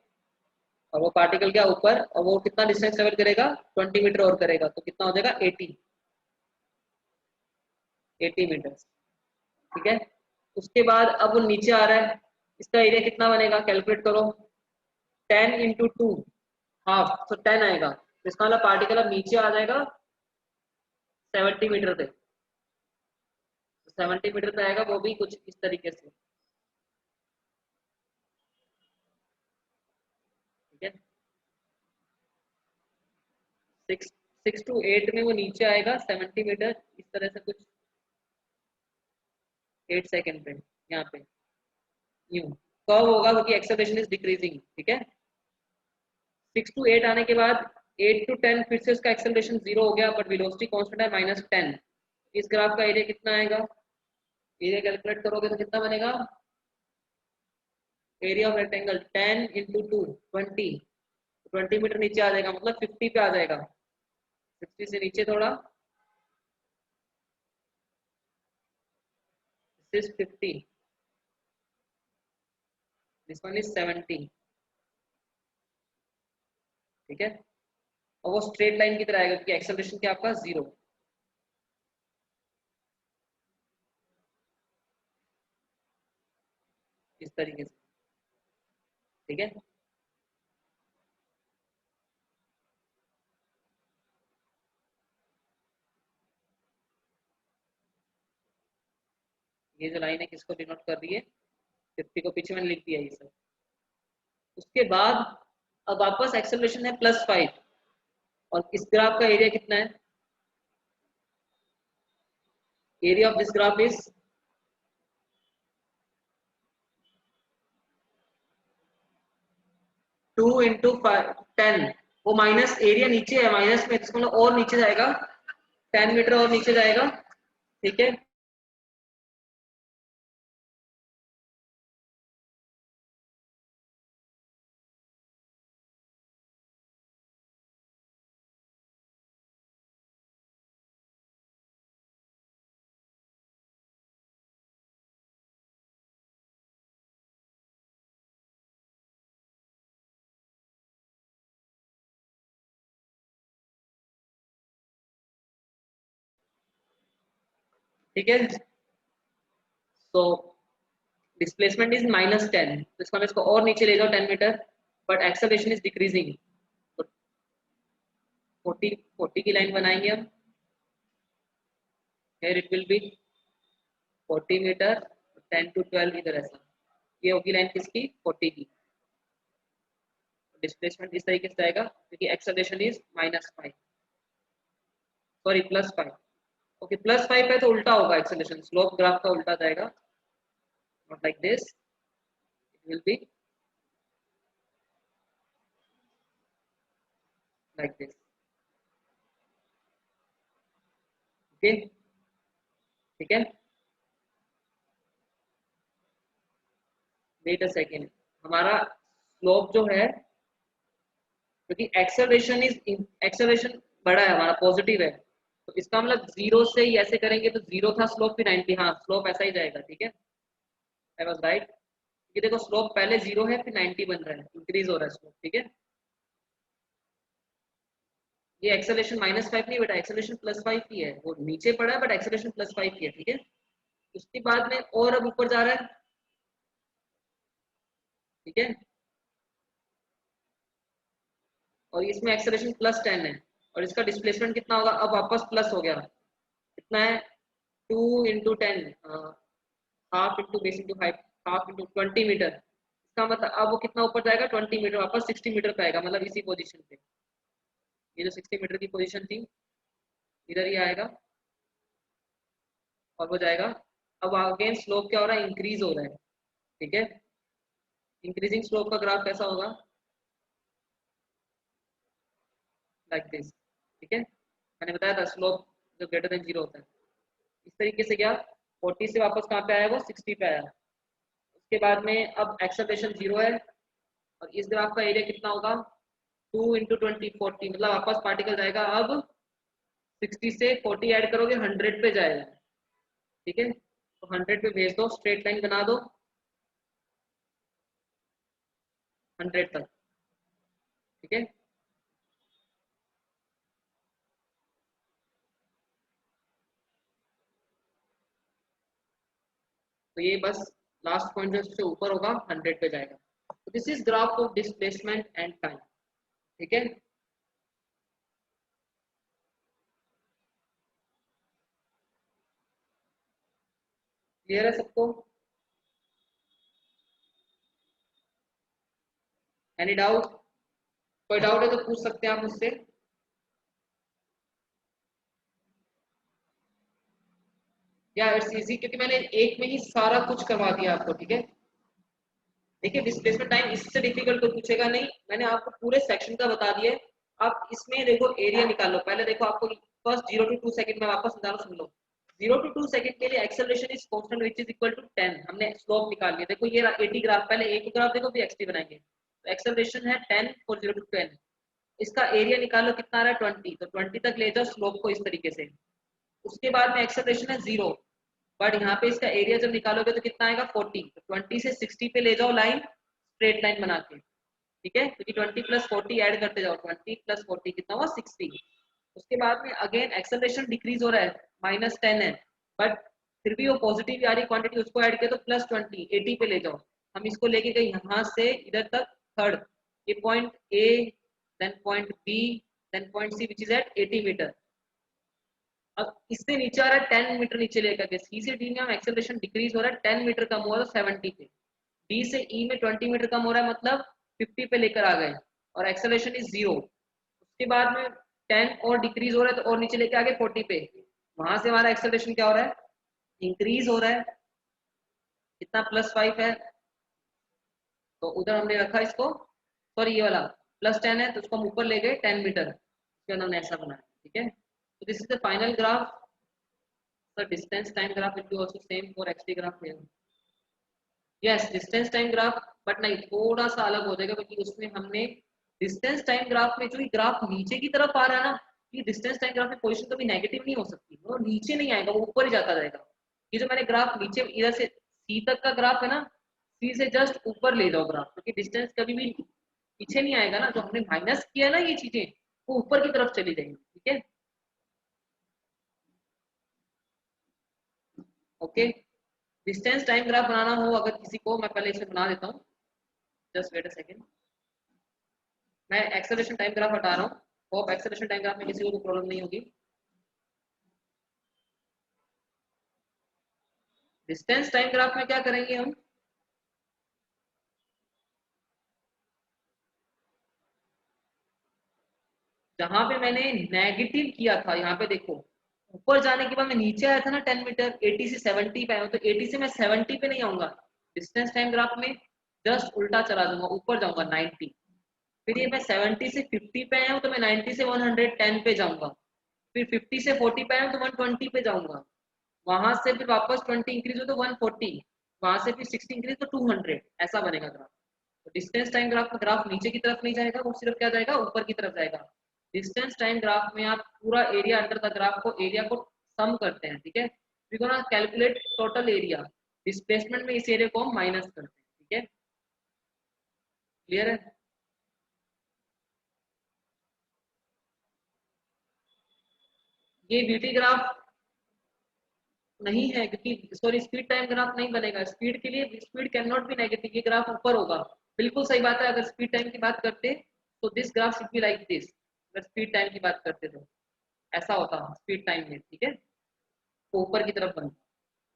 और वो पार्टिकल क्या ऊपर, और वो कितना डिस्टेंस ट्रेवल करेगा 20 मीटर और करेगा, तो कितना हो जाएगा 80 मीटर। ठीक है, उसके बाद अब वो नीचे आ रहा है, इसका एरिया कितना बनेगा कैलकुलेट करो। 10 इंटू 2 हाफ, तो 10 आएगा, तो इसका मतलब पार्टिकल अब नीचे आ जाएगा 70 मीटर पे। तो 70 मीटर पे आएगा, वो भी कुछ इस तरीके से। ठीक है, 6 to 8 में वो नीचे आएगा 70 मीटर इस तरह से कुछ 8 सेकेंड पे यहाँ पे यूं कर्व होगा क्योंकि एक्सेलरेशन इज डिक्रीजिंग। ठीक है, 6 to 8 आने के बाद 8 to 10 फिर से उसका एक्सेलरेशन 0 हो गया बट वेलोसिटी कांस्टेंट है -10। इस ग्राफ का एरिया कितना आएगा, एरिया कैलकुलेट करोगे तो कितना बनेगा, area of rectangle 10 into 2 20, 20 metre नीचे आ जाएगा, मतलब 50 पे आ जाएगा, 60 से नीचे थोड़ा, this is 50, this one is 70, ठीक है। और वो स्ट्रेट लाइन की तरह आएगा क्योंकि एक्सेलरेशन क्या आपका 0, इस तरीके से, ठीक है। ये जो लाइन है किसको डिनोट कर रही है, 50 को पीछे मैंने लिख दिया ये सब। उसके बाद अब वापस एक्सेलरेशन है +5, और इस ग्राफ का एरिया कितना है, area of this graph is 2 into 10, वो माइनस एरिया नीचे है, माइनस में इसको मतलब और नीचे जाएगा, 10 मीटर और नीचे जाएगा, ठीक है। ठीक है, तो डिस्प्लेसमेंट इज -10, तो इसको हम इसको और नीचे ले जाओ 10 metre, but acceleration is decreasing, तो 40 की लाइन बनाएंगे हम, here it will be 40 metre, 10 to 12 इधर ऐसा, ये होगी लाइन किसकी, 40 की। डिस्प्लेसमेंट इस तरीके से आएगा क्योंकि एक्सेलरेशन इज -5, सॉरी +5, ओके +5 है तो उल्टा होगा एक्सेलरेशन, स्लोप ग्राफ का उल्टा जाएगा, not like this, it will be like this, okay, ठीक है। वेट अ सेकेंड, हमारा स्लोप जो है, क्योंकि एक्सेलरेशन बड़ा है हमारा, पॉजिटिव है, तो इसका मतलब 0 से ही ऐसे करेंगे तो 0 था स्लोप, फिर 90, हाँ स्लोप ऐसा ही जाएगा, ठीक है, आई वाज राइट। ये देखो स्लोप पहले 0 है फिर 90 बन रहा है, इंक्रीज हो रहा है स्लोप, ठीक है। ये एक्सेलरेशन -5 नहीं बेटा, एक्सेलरेशन +5 ही है, वो नीचे पड़ा है बट एक्सेलरेशन +5 ही है, ठीक है। उसके बाद में और अब ऊपर जा रहा है, ठीक है, और इसमें एक्सेलरेशन +10 है, और इसका डिस्प्लेसमेंट कितना होगा, अब वापस प्लस हो गया, कितना है, 2 × 10, half into base into height, half into 20 metre, इसका मतलब अब वो कितना ऊपर जाएगा, 20 मीटर, वापस 60 मीटर पे आएगा, मतलब इसी पोजीशन पे, ये जो 60 मीटर की पोजीशन थी इधर ही आएगा, और वो जाएगा। अब अगेन स्लोप क्या हो रहा है, इंक्रीज हो रहा है, ठीक है। इंक्रीजिंग स्लोप का ग्राफ कैसा होगा, लाइक दिस, ठीक है, मैंने बताया था स्लोप जो ग्रेटर देन 0 होता है, इस तरीके से गया, 40 से वापस कहाँ पे आया, वो 60 पे आया। उसके बाद में अब एक्सेलरेशन 0 है, और इस ग्राफ का एरिया कितना होगा, 2 × 20 40, मतलब वापस पार्टिकल जाएगा, अब 60 से 40 ऐड करोगे 100 पे जाएगा, ठीक है, तो 100 पे भेज दो, स्ट्रेट लाइन बना दो 100 तक, ठीक है। तो ये बस लास्ट पॉइंट जो इससे ऊपर होगा 100 पे जाएगा, तो this is graph of displacement and time, ठीक है। क्लियर है सबको, एनी डाउट, कोई डाउट है तो पूछ सकते हैं आप मुझसे। या इट्स इजी, क्योंकि मैंने एक में ही सारा कुछ करवा दिया आपको, ठीक है। देखिए डिस्प्लेसमेंट टाइम इससे डिफिकल्ट कोई पूछेगा नहीं, मैंने आपको पूरे सेक्शन का बता दिया। आप इसमें देखो एरिया निकालो, पहले देखो आपको फर्स्ट 0 to 2 सेकंड में वापस बता रहा हूं, सुन लो, 0 to 2 सेकंड के लिए acceleration is constant which is equal to 10। हमने स्लोप निकाल लिया। देखो ये 80 ग्राफ, पहले एक ग्राफ देखो फिर एक्सटी बनाएंगे। तो एक्सेलरेशन है 10 फॉर 0 to 10। इसका एरिया निकालो कितना आ रहा है 20, तो 20 तक ले जाओ स्लोप को इस तरीके से। उसके बाद में एक्सेलरेशन है 0, बट यहाँ पे इसका एरिया जब निकालोगे तो कितना आएगा 40। तो 20 से 60 पे ले जाओ लाइन, स्ट्रेट लाइन बना के, ठीक है, क्योंकि 20 प्लस 40 ऐड करते जाओ, 20 प्लस 40 कितना हुआ 60। उसके बाद में अगेन एक्सेलरेशन डिक्रीज हो रहा है, -10 है, बट फिर भी वो पॉजिटिव आ रही क्वांटिटी, उसको ऐड किया तो +20, 80 पे ले जाओ। हम इसको लेके गए यहाँ से इधर तक थर्ड, ये point A, then point B, then point C which is at 80 metre. अब इससे नीचे आ रहा है 10 मीटर नीचे लेकर के, सी से डी में हम एक्सेलरेशन डिक्रीज हो रहा है, 10 मीटर कम हुआ तो 70 पे, डी से ई में 20 मीटर कम हो रहा है मतलब 50 पे लेकर आ गए, और एक्सेलरेशन इज 0। उसके बाद में 10 और डिक्रीज हो रहा है तो और नीचे लेके आगे 40 पे, वहां से हमारा एक्सेलरेशन क्या हो रहा है, इंक्रीज हो रहा है, कितना +5 है, तो उधर हमने रखा इसको, सॉरी ये वाला +10 है तो उसको हम ऊपर ले गए 10 मीटर, उसके अंदर हमने ऐसा बनाया, ठीक है। तो this is the final graph. The distance time graph will be also same for xt graph here. Yes, distance time graph, but नहीं थोड़ा सा अलग हो जाएगा क्योंकि उसमें हमने डिस्टेंस टाइम ग्राफ में जो ये ग्राफ नीचे की तरफ आ रहा है ना, ये डिस्टेंस टाइम ग्राफ में पोजीशन कभी नेगेटिव नहीं हो सकती, वो नीचे नहीं आएगा, वो ऊपर ही जाता जाएगा। ये जो मैंने ग्राफ नीचे इधर से सी तक का ग्राफ है ना, सी से जस्ट ऊपर ले जाओ ग्राफ, क्योंकि डिस्टेंस कभी भी पीछे नहीं आएगा ना, जो हमने माइनस किया ना ये चीजें वो ऊपर की तरफ चली जाएंगी, ठीक है। ओके, डिस्टेंस टाइम ग्राफ बनाना हो अगर किसी को, मैं पहले इसे बना देता हूँ, जस्ट वेट अ सेकंड। मैं एक्सेलरेशन टाइम ग्राफ हटा रहा हूँ, होप एक्सेलरेशन टाइम ग्राफ में किसी को प्रॉब्लम नहीं होगी। डिस्टेंस टाइम ग्राफ में क्या करेंगे हम, जहां पे मैंने नेगेटिव किया था, यहाँ पे देखो ऊपर जाने के बाद मैं नीचे आया था ना 10 मीटर, 80 से 70 पे आया हूं, तो 80 से मैं 70 पे नहीं आऊंगा, डिस्टेंस टाइम ग्राफ में जस्ट उल्टा चला दूंगा, ऊपर जाऊंगा 90। फिर ये मैं 70 से 50 पे आया हूँ तो मैं 90 से 110 पे जाऊंगा, फिर 50 से 40 पे आया हूँ तो 120 पे जाऊंगा, वहां से फिर वापस 20 इंक्रीज हो तो 140, वहां से फिर 60 इंक्रीज तो 200, ऐसा बनेगा ग्राफ। तो डिस्टेंस टाइम ग्राफ में ग्राफ नीचे की तरफ नहीं जाएगा, वो सिर्फ क्या जाएगा ऊपर की तरफ जाएगा। डिस्टेंस टाइम ग्राफ में आप पूरा एरिया अंडर द ग्राफ को, एरिया को सम करते हैं, ठीक है, we gonna calculate total area, displacement में इस एरिया को हम माइनस करते हैं, ठीक है, क्लियर है। ये बीटी ग्राफ नहीं है क्योंकि, सॉरी, स्पीड टाइम ग्राफ नहीं बनेगा, स्पीड के लिए speed can not be negative, ये ग्राफ ऊपर होगा। बिल्कुल सही बात है, अगर स्पीड टाइम की बात करते तो this graph should be like this, अगर स्पीड टाइम की बात करते तो ऐसा होता स्पीड टाइम में, ठीक है, तो ऊपर की तरफ बनता,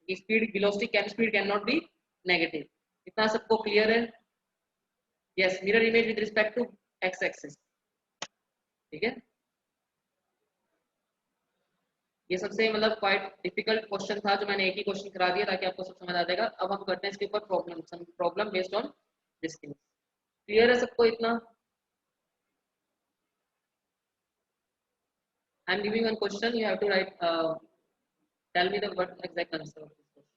ये speed velocity can speed can not be negative. इतना सबको क्लियर है। Yes, mirror image with respect to X axis, ठीक है। ये सबसे मतलब क्वाइट डिफिकल्ट क्वेश्चन था जो मैंने एक ही क्वेश्चन करा दिया ताकि आपको सब समझ आ जाएगा। अब हम करते हैं इसके ऊपर problem, some problem based on this thing. Clear है सबको इतना? I am giving one question, you have to write, tell me the what exact answer of this question.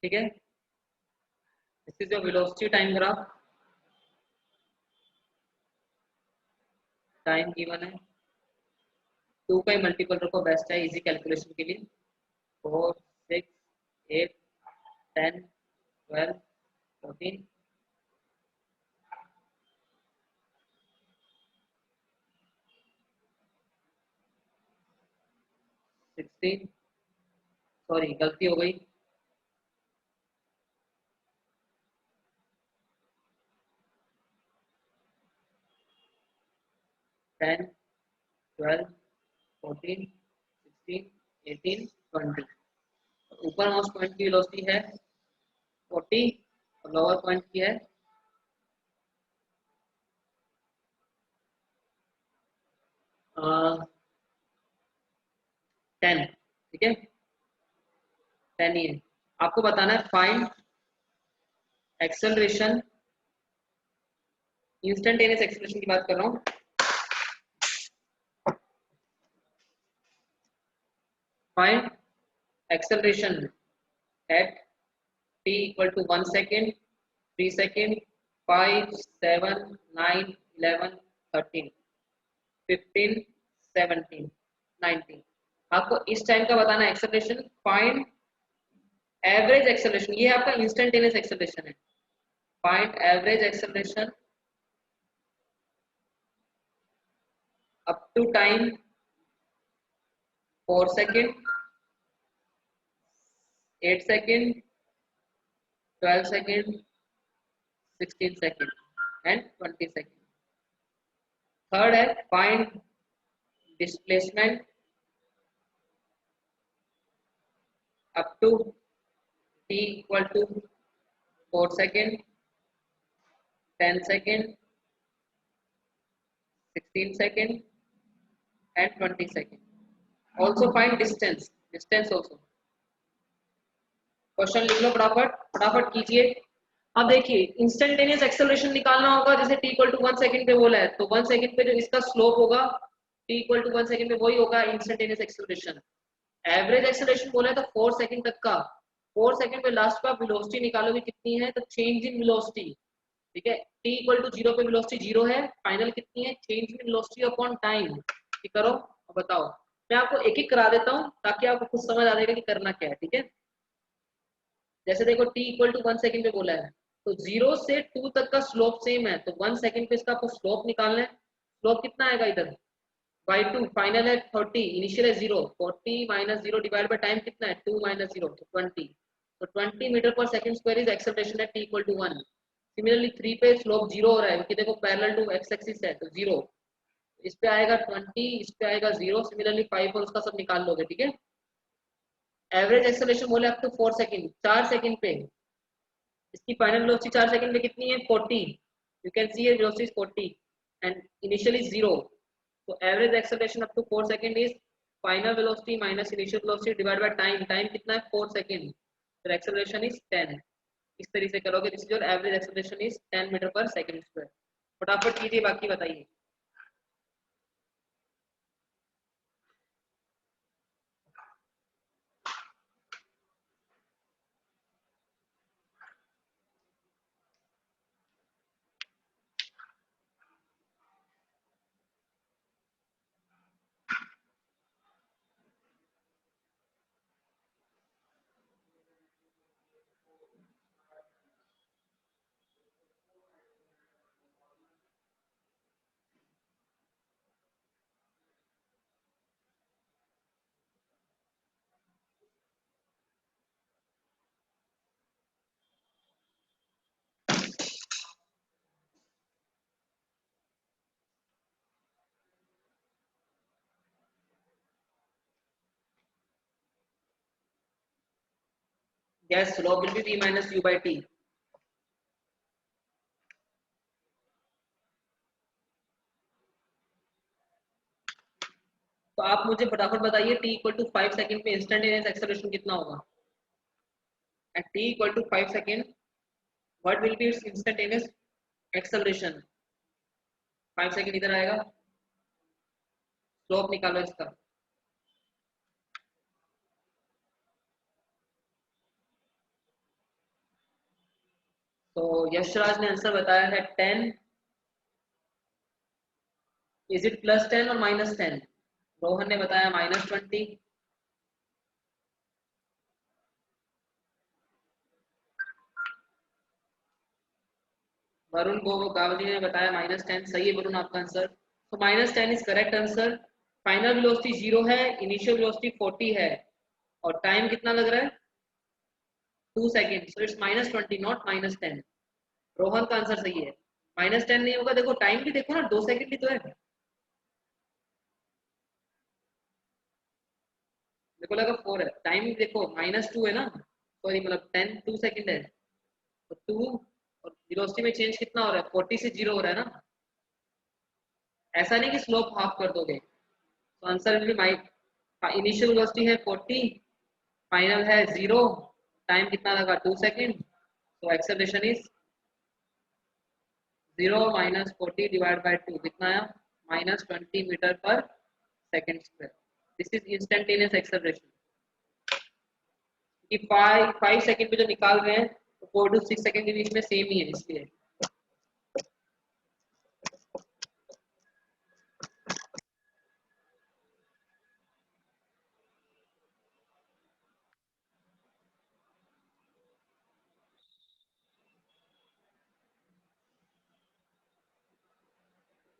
ठीक है, this is your velocity time graph, time given है, 2 का ही multiple रखो, best है इजी कैलकुलेशन के लिए। 4 6 8 10 12 14 16, सॉरी गलती हो गई, 10 12 14 16 18 20। ऊपर मोस्ट पॉइंट की वेलोसिटी है 40 और लोअर पॉइंट की है 10। ठीक है, 10 ही है। आपको बताना है फाइंड एक्सेलरेशन, इंस्टेंटेनियस एक्सेलरेशन की बात कर रहा हूँ। Find acceleration at t equal to 1 second, 3 second, 5, 7, 9, 11, 13, 15, 17, 19। आपको इस टाइम का बताना है एक्सेलरेशन। फाइंड एवरेज एक्सेलरेशन, ये आपका इंस्टेंटेनियस एक्सेलरेशन है। Find average acceleration up to time 4 second, 8 second, 12 second, 16 second and 20 second. Third है find displacement up to t equal to 4 second, 10 second, 16 second and 20 second. Also find distance, distance also. Question लिख लो फटाफट, फटाफट कीजिए। अब देखिए instantaneous acceleration निकालना होगा, जैसे t इक्वल टू 1 सेकंड पे बोला है, तो 1 सेकंड पे जो इसका स्लोप होगा t इक्वल टू 1 सेकंड पे वही होगा इंस्टेंटेनियस एक्सेलरेशन। एवरेज एक्सेलरेशन बोला है तो 4 सेकंड तक का, 4 सेकंड पे लास्ट का वेलोसिटी निकालोगे कितनी है, तो चेंज इन वेलोसिटी। ठीक है, t इक्वल टू 0 पे वेलोसिटी 0 है, फाइनल कितनी है, change in velocity upon time. ठीक करो और बताओ। मैं आपको एक एक करा देता हूँ ताकि आपको खुद समझ आ जाएगा कि करना क्या है। ठीक है, जैसे देखो t इक्वल टू 1 सेकंड पे बोला है, तो 0 से 2 तक का स्लोप सेम है, तो 1 सेकंड पे इसका आपको स्लोप निकालना है। स्लोप कितना आएगा इधर, बाई 2, फाइनल है 30, इनिशियल है 0, 40 माइनस 0 डिवाइड बाय टाइम कितना है 2 माइनस 0, तो 20। तो 20 metre per second square is acceleration है t इक्वल टू 1। सिमिलरली 3 पे स्लोप 0 हो रहा है क्योंकि देखो पैरेलल टू एक्स एक्सिस है, तो 0, इस पे आएगा 20, इस पे आएगा 0, सिमिलरली 5 और उसका सब निकाल लोगे। ठीक है, एवरेज एक्सेलरेशन बोले अप टू 4 सेकंड, 4 सेकंड पे इसकी फाइनल वेलोसिटी 4 सेकंड में कितनी है 40, you can see here velocity is 40 and initially 0, तो average acceleration up to 4 second is final velocity minus initial velocity divide by time, time कितना है 4 second, फिर acceleration is 10। इस तरीके से करोगे, this is your average acceleration is 10 metre per second square. फटाफट कीजिए, बाकी बताइए। Yes, slope will be v minus u by t. तो आप मुझे फटाफट बताइए t इक्वल टू 5 सेकंड पे इंस्टेंटेनियस एक्सेलरेशन कितना होगा, at t equal to 5 second what will be its instantaneous acceleration. 5 second इधर आएगा, स्लोप निकालो इसका, तो यशराज ने आंसर बताया है 10। इज इट +10 और -10? रोहन ने बताया -20। वरुण गावली ने बताया -10। सही है वरुण आपका आंसर। तो -10 is correct answer. Final velocity 0 है, इनिशियल वेलोसिटी 40 है, और टाइम कितना लग रहा है? 2 second. So it's -20 not -10। Rohan का आंसर सही है। -10 नहीं होगा, देखो टाइम भी देखो ना, 2 सेकेंड ही तो है। देखो लगा 4 है, टाइम देखो -2 है ना, सॉरी मतलब 10 2 सेकेंड है, तो 2 और वेलोसिटी में चेंज कितना हो रहा है? 40 से 0 हो रहा है ना। ऐसा नहीं कि स्लोप हाफ कर दोगे। तो answer will be my, initial velocity है 40, फाइनल है 0, टाइम कितना लगा? 2 सेकेंड। तो एक्सेलरेशन इज 0 - 40 डिवाइड बाय 2 कितना आया? -20 metre per second square. This is instantaneous acceleration. कि 5 सेकेंड पे जो निकाल रहे हैं, तो 4 to 6 सेकेंड के बीच में सेम ही है, इसलिए।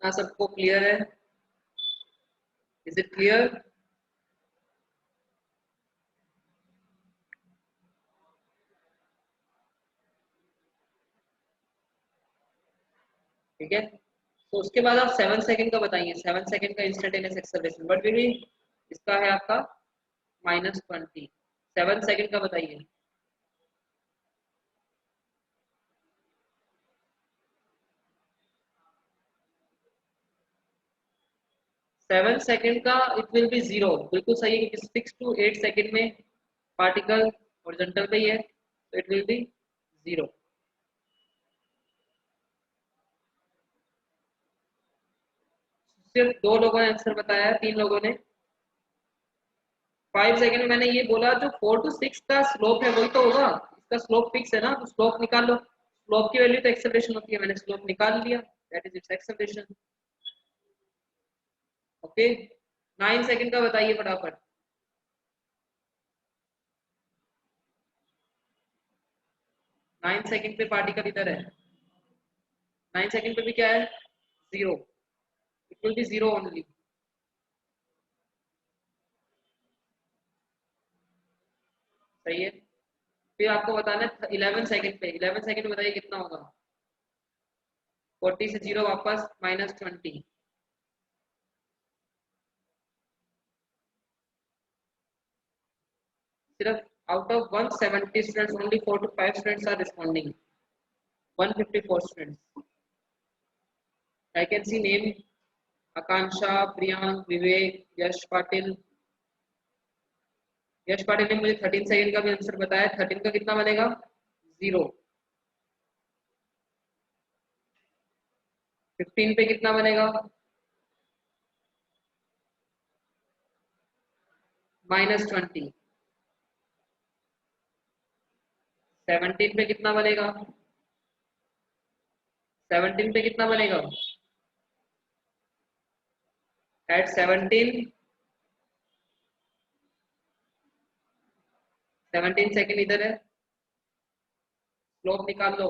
ना सबको क्लियर है? Is it clear? ठीक है, तो उसके बाद आप 7 सेकंड का बताइए। 7 सेकंड का instantaneous acceleration what will B? इसका है आपका -20। 7 सेकंड का बताइए। 7 सेकंड का इट विल बी 0। बिल्कुल सही है, क्योंकि 6 to 8 सेकंड में पार्टिकल हॉरिजॉन्टल पे ही है, तो इट विल बी 0। सिर्फ 2 लोगों ने आंसर बताया है, 3 लोगों ने। 5 सेकंड में मैंने ये बोला, जो 4 to 6 का स्लोप है वही तो होगा। इसका स्लोप फिक्स है ना, तो स्लोप निकाल लो। स्लोप की वैल्यू तो एक्सेलरेशन होती है, मैंने स्लोप निकाल लिया, that is it's acceleration. Okay, 9 second का बताइए फटाफट। 9 सेकंड पे पार्टिकल इधर है, 9 सेकंड पे भी क्या है? 0। It will be 0 only. सही है। फिर आपको बताना है 11 सेकंड पे। 11 सेकंड बताइए कितना होगा? 40 से 0 वापस -20। सिर्फ out of 170 students only 4 to 5 students are responding. 154 students. I can see name Akanksha, Priyank, Vivek, Yash Patil. Yash Patil ने मुझे 13 सेकंड का भी आंसर बताया। 13 का कितना बनेगा? 0। 15 पे कितना बनेगा? -20। 17 पे कितना बनेगा? 17 पे कितना बनेगा? एट 17, 17 सेकंड इधर है, स्लोप निकाल लो।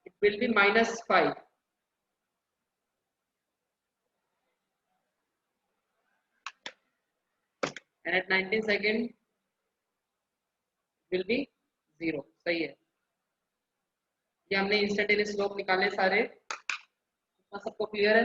It will be -5। And at 19 second will be 0। सही है। ये हमने इंस्टेंटेनियस स्लोप निकाले सारे। सबको क्लियर है?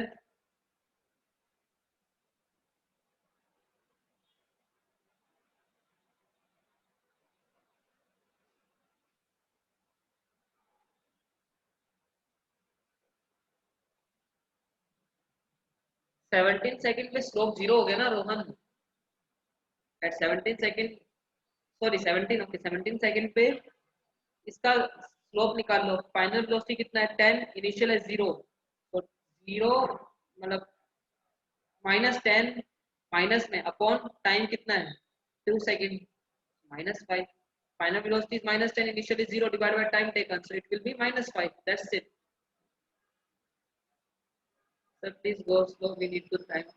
17 सेकंड पे स्लोप 0 हो गया ना Rohan. At 17 second, sorry 17, okay 17 second पे इसका स्लोप निकाल लो। फाइनल वेलोसिटी कितना है? 10, इनिशियल है 0, तो 0 मतलब -10 माइनस में अपॉन टाइम कितना है? 2 second, -5। Final velocity is minus 10, initial is 0 divided by time taken, so it will be minus 5. That's it. Sir, please go slow, we need to time.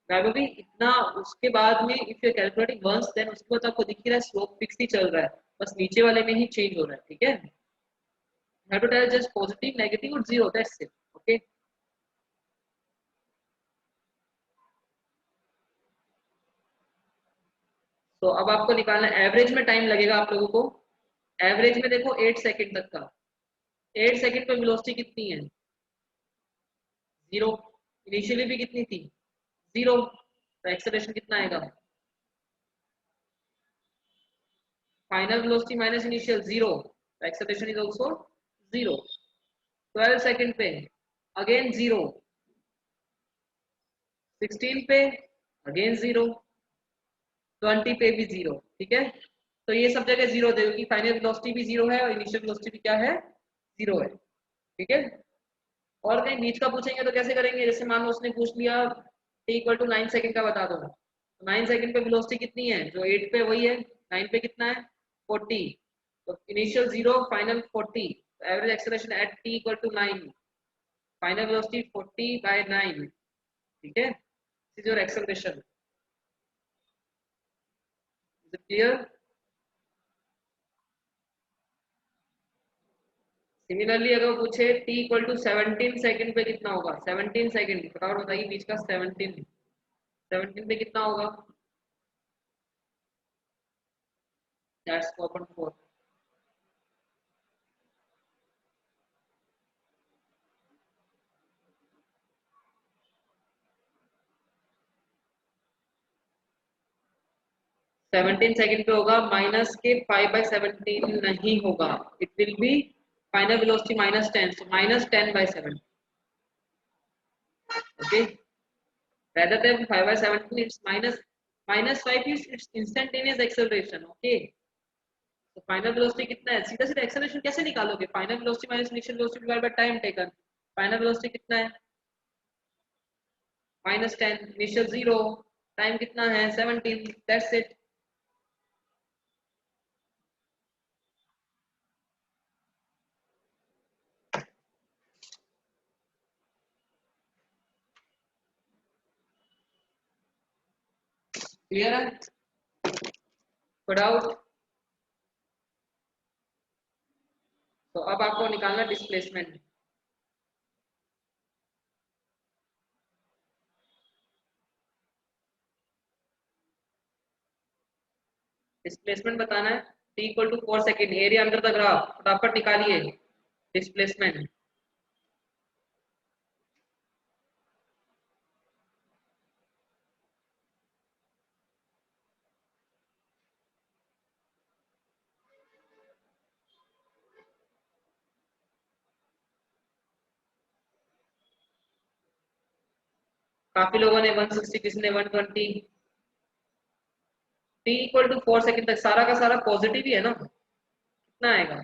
Vaibhavi इतना उसके बाद में if you calculating once then उसके बाद आपको दिख ही रहा है स्लोप फिक्स ही चल रहा है, बस नीचे वाले में ही चेंज हो रहा है, ठीक है। Have to tell just positive negative और जीरो, दैट्स इट, ओके। तो अब आपको निकालना एवरेज में टाइम लगेगा आप लोगों को। एवरेज में देखो 8 सेकंड तक का, 8 सेकंड पे वेलोसिटी कितनी है, जीरो। इनिशियली भी कितनी थी, जीरो, तो एक्सेलरेशन कितना आएगा, final velocity minus initial zero, तो acceleration is also zero. 12 second पे अगेन जीरो, 16 पे अगेन जीरो, 20 पे भी जीरो, ठीक है। तो ये सब जगह जीरो दे, क्योंकि फाइनल वेलोसिटी भी जीरो है और इनिशियल वेलोसिटी भी क्या है, जीरो है, ठीक है। और कहीं बीच का पूछेंगे तो कैसे करेंगे, जैसे मान लो उसने पूछ लिया t इक्वल टू 9 सेकंड का बता दो, तो 9 सेकंड पे वेलोसिटी कितनी है, जो 8 पे वही है, 9 पे कितना है 40, तो initial zero final 40, average acceleration at t equal to 9, final velocity 40 by 9, ठीक है। This is your acceleration, is it clear. Similarly अगर पूछे t इक्वल टू 17 सेकंड पे कितना होगा, 17 सेकंड फटाफट बताइए बीच का 17, 17 पे कितना होगा, दैट्स 4.4। 17 सेकंड पे होगा, माइनस के 5/17 नहीं होगा, it will B final velocity minus 10, so minus 10/7, okay, rather than 5/17 it's minus 5 is its instantaneous acceleration, okay। तो फाइनल वेलोसिटी कितना है, सीधा सीधा एक्सेलरेशन कैसे निकालोगे, final velocity minus initial velocity divided by time taken, final velocity कितना है minus 10, initial zero, time कितना है 17, दैट्स इट। क्लियर है, कोई डाउट। तो अब आपको निकालना डिस्प्लेसमेंट। डिस्प्लेसमेंट बताना है, t equal to 4 second, area under the graph, फटाफट निकालिए डिस्प्लेसमेंट। काफी लोगों ने 160, किसी ने 120। t इक्वल टू 4 सेकेंड तक सारा का सारा पॉजिटिव ही है ना, कितना आएगा,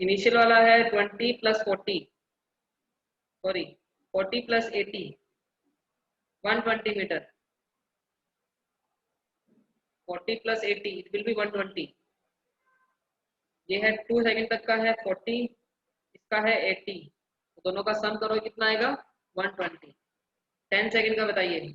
इनिशियल वाला है 20 plus 40, sorry 40 plus 80, 120 metre, 40 plus 80 it will be 120। ये है 2 सेकंड तक का है 40, इसका है 80, तो दोनों का सम करो कितना आएगा 120। 10 सेकंड का बताइए,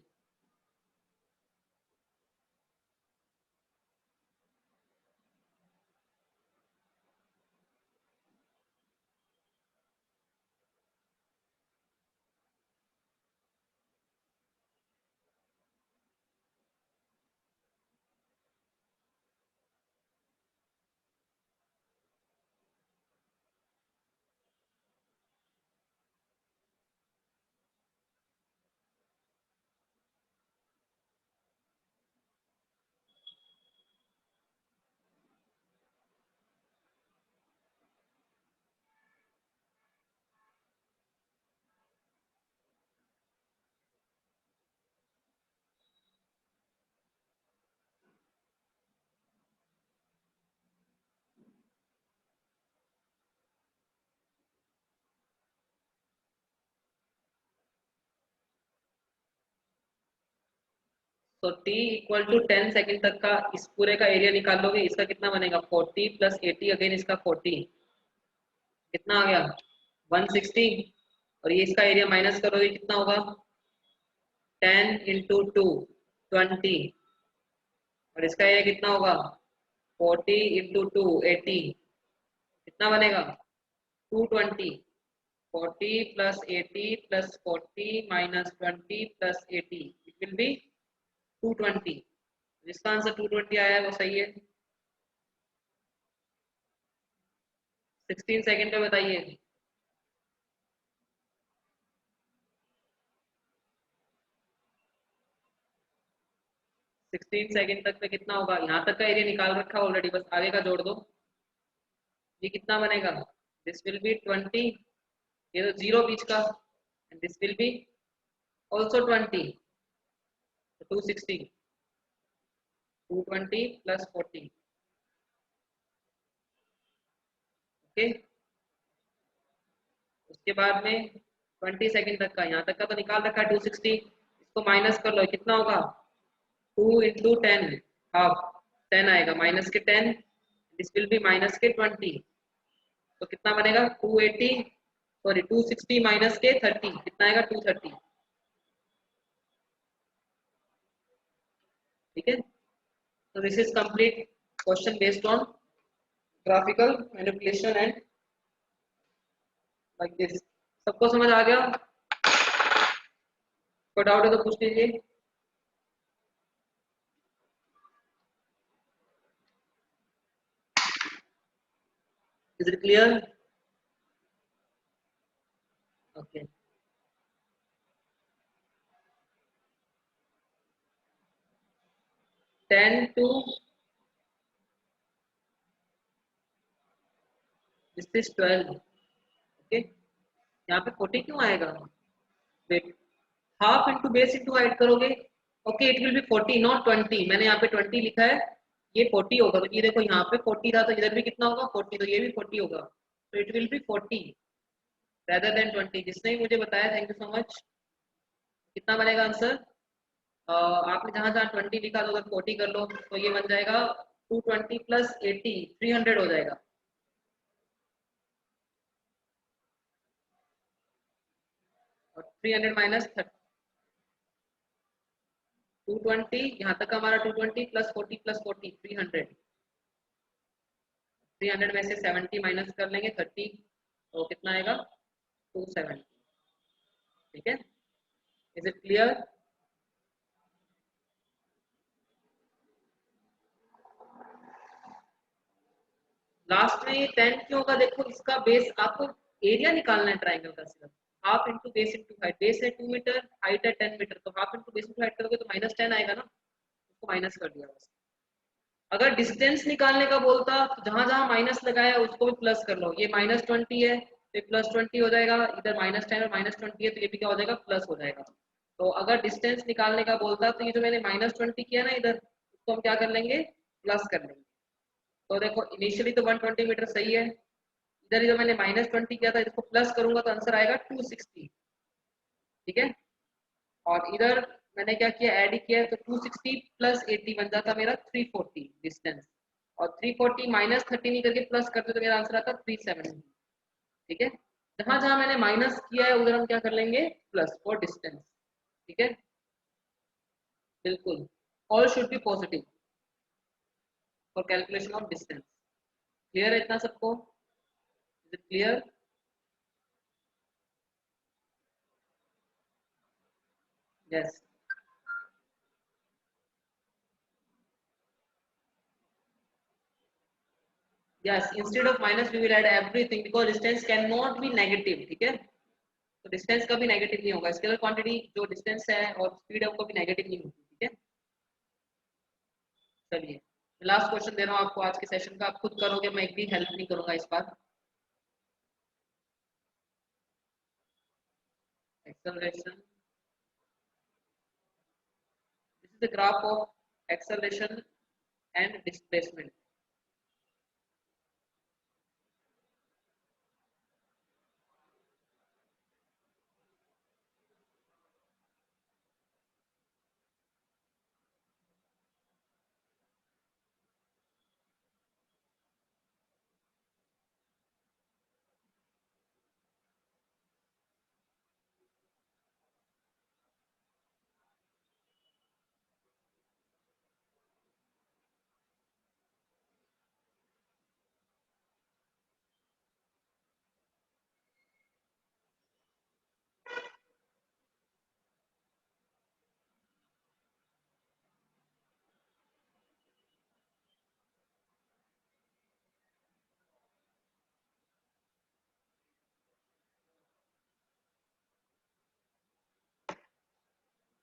तो t इक्वल टू 10 सेकंड तक का इस पूरे का एरिया निकाल लोगे, इसका कितना बनेगा 40 प्लस 80 अगेन इसका 40, कितना आ गया 160, और ये इसका एरिया माइनस करोगे कितना होगा 10 इंटू 2 20, और इसका एरिया कितना होगा 40 इंटू 2 80, कितना बनेगा 220, 40 plus 80 plus 40 minus 20 plus 80, it will B 220। जिसका आंसर 220 आया है वो सही है। 16 सेकंड में बताइए। 16 सेकंड तक में कितना होगा, यहाँ तक का एरिया निकाल रखा ऑलरेडी, बस आगे का जोड़ दो। ये कितना बनेगा, दिस विल बी 20, ये तो जीरो बीच का, and this will be also 20, 260, 220 plus 40, okay. उसके बाद में 20 सेकंड तक का, यहाँ तक का तो निकाल रखा है 260, इसको माइनस कर लो कितना होगा 2 इंटू 10, हाफ 10 आएगा, माइनस के 10, दिस विल बी माइनस के 20, तो कितना बनेगा 280, सॉरी 260 माइनस के 30, कितना आएगा 230, ठीक है। तो this is complete question based on graphical manipulation and like this. सबको समझ आ गया, कोई डाउट है तो पूछ लीजिए। Is it clear? Okay, 10 to this is 12, okay. यहाँ पे 40 क्यों आएगा, wait, half into base into height करोगे, okay it will be 40 not 20, मैंने यहाँ पे 20 लिखा है, ये 40 होगा, तो ये देखो यहाँ पे 40 था तो इधर भी कितना होगा 40, तो ये भी 40 होगा, तो it will be 40 rather than 20। जिसने भी मुझे बताया थैंक यू सो मच। कितना बनेगा आंसर, आपने जहां जहां 20 लिखा तो उधर 40 कर लो, तो ये बन जाएगा 220 प्लस 80 300 हो जाएगा, और 300 माइनस 220, यहाँ तक का हमारा 220 प्लस 40 प्लस 40 300, 300 में से 70 माइनस कर लेंगे 30, तो कितना आएगा 270, ठीक है। Is it clear? लास्ट में ये 10 क्यों होगा, देखो इसका बेस आपको एरिया निकालना है ट्राइंगल का, सिर्फ half into base into height, base है 2 मीटर, हाइट है 10 मीटर, तो half into base into height करोगे तो माइनस 10 आएगा ना, उसको माइनस कर दिया बस। अगर डिस्टेंस निकालने का बोलता तो जहां जहां माइनस लगाया उसको भी प्लस कर लो, ये -20 है तो प्लस 20 हो जाएगा, इधर -10 और -20 है तो ये भी क्या हो जाएगा प्लस हो जाएगा। तो अगर डिस्टेंस निकालने का बोलता तो ये जो मैंने -20 किया ना इधर, उसको हम क्या कर लेंगे प्लस कर लेंगे। तो देखो इनिशियली तो 120 मीटर सही है, इधर जो मैंने -20 किया था इसको प्लस करूंगा तो आंसर आएगा 260, ठीक है। और इधर मैंने क्या किया ऐड किया, तो 260 प्लस 80 बन जाता मेरा 340 डिस्टेंस, और 340 माइनस 30 नहीं करके प्लस करते तो मेरा आंसर आता 370, ठीक है। जहां जहां मैंने माइनस किया है उधर हम क्या कर लेंगे प्लस फॉर डिस्टेंस, ठीक है। बिल्कुल, all should be positive for calculation of distance. Clear है इतना सबको? Is it clear? Yes, yes, instead of minus we will add everything because distance cannot be negative, ठीक है। तो डिस्टेंस कभी नेगेटिव नहीं होगा, स्केलर क्वांटिटी जो डिस्टेंस है और स्पीड है वो कभी नेगेटिव नहीं होगी, ठीक है। चलिए लास्ट क्वेश्चन दे रहा हूँ आपको आज के सेशन का, आप खुद करोगे, मैं एक भी हेल्प नहीं करूंगा इस बार। Acceleration, this is the graph of acceleration and displacement.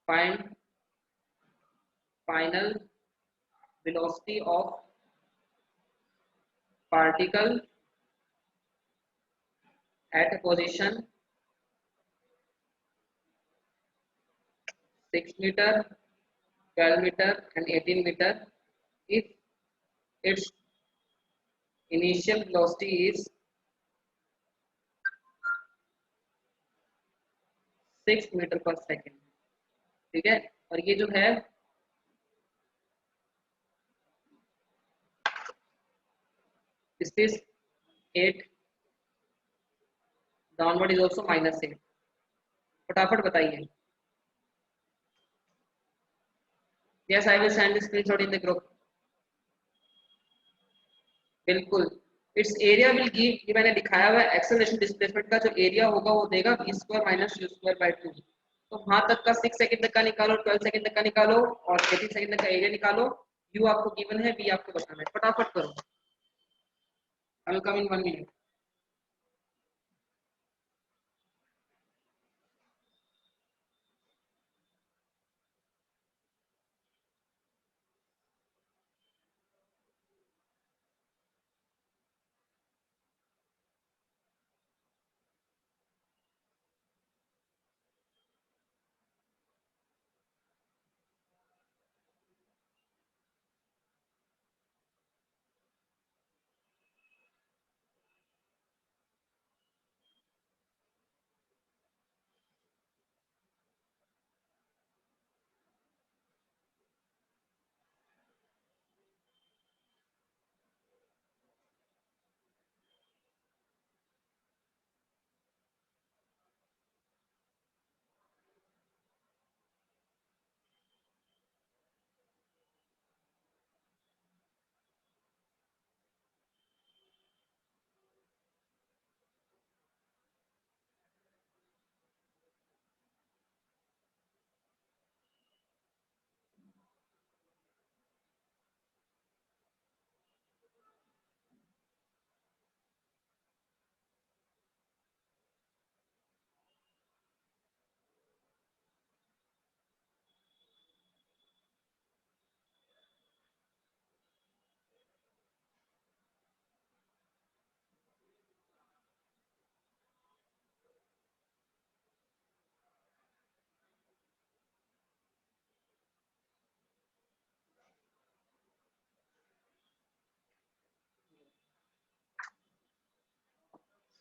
Find final velocity of particle at a position 6 meter, 12 meter and 18 meter if its initial velocity is 6 metre per second. ठीक है, और ये जो है this is 8, downward is also -8। फटाफट बताइए। Yes I will send this screenshot in the group. बिल्कुल, it's area will give, ये मैंने दिखाया हुआ है एक्सेलरेशन डिस्प्लेसमेंट का जो एरिया होगा वो देगा v² - u²/2। तो वहां तक का 6 सेकंड तक का निकालो, 12 सेकंड तक का निकालो और 18 सेकंड तक का एरिया निकालो। u आपको गिवन है, v आपको बताना है। फटाफट करो, I will come in 1 minute.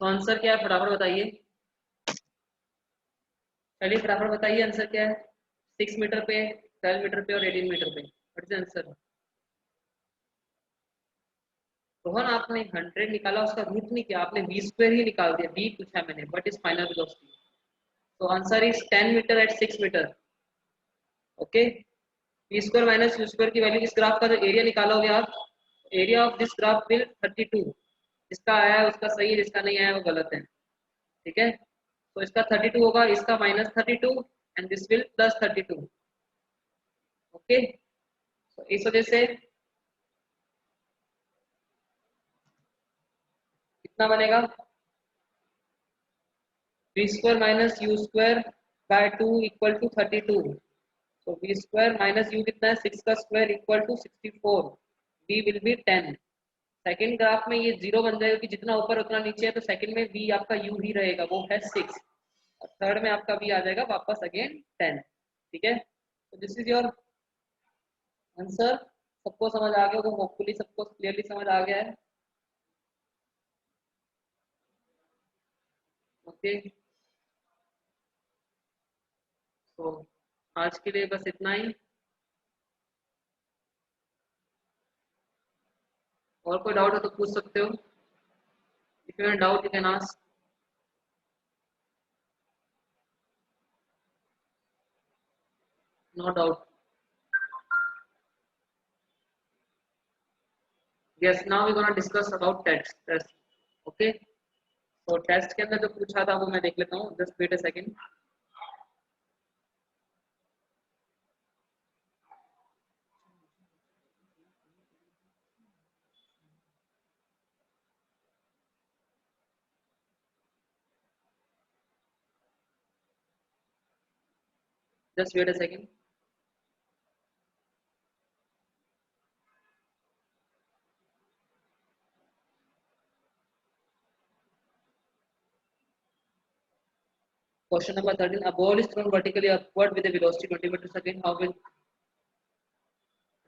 तो आंसर क्या है फटाफट बताइए। चलिए फटाफट बताइए आंसर क्या है। 6 मीटर पे, 12 मीटर पे और 18 मीटर पे, व्हाट इज आंसर। रोहन आपने 100 निकाला, उसका रूट नहीं किया, आपने v² ही निकाल दिया। v पूछा मैंने, व्हाट इज फाइनल वेलोसिटी। तो answer is 10 metre at 6 metre. Okay, v² - u² की वैल्यू, इस ग्राफ का जो एरिया निकालोगे आप, area of this graph will 32। जिसका आया है उसका सही है, जिसका नहीं आया वो गलत है। ठीक है, तो इसका 32 होगा, इसका -32 एंड दिस विल +32। ओके, तो इस वजह से कितना बनेगा, v² - u²/2 = 32। तो v² - u कितना है, 6 का square = 64। v will be 10। Second graph में ये 0 बन जाएगा कि जितना ऊपर उतना नीचे है, तो सेकंड में v आपका u ही रहेगा, वो है 6। और थर्ड में आपका v आ जाएगा वापस अगेन 10। ठीक है, तो दिस इज योर आंसर। सबको समझ आ गया होगा, होपफुली सबको क्लियरली समझ आ गया है। ओके, तो आज के लिए बस इतना ही। और कोई डाउट हो तो पूछ सकते हो। If you have doubt you can ask. No doubt. Yes, now we gonna discuss about test. Okay, तो टेस्ट के अंदर जो पूछा था वो मैं देख लेता हूँ, just wait a second. Just wait a second. Question number 13. A ball is thrown vertically upward with a velocity 20 meters per second. How will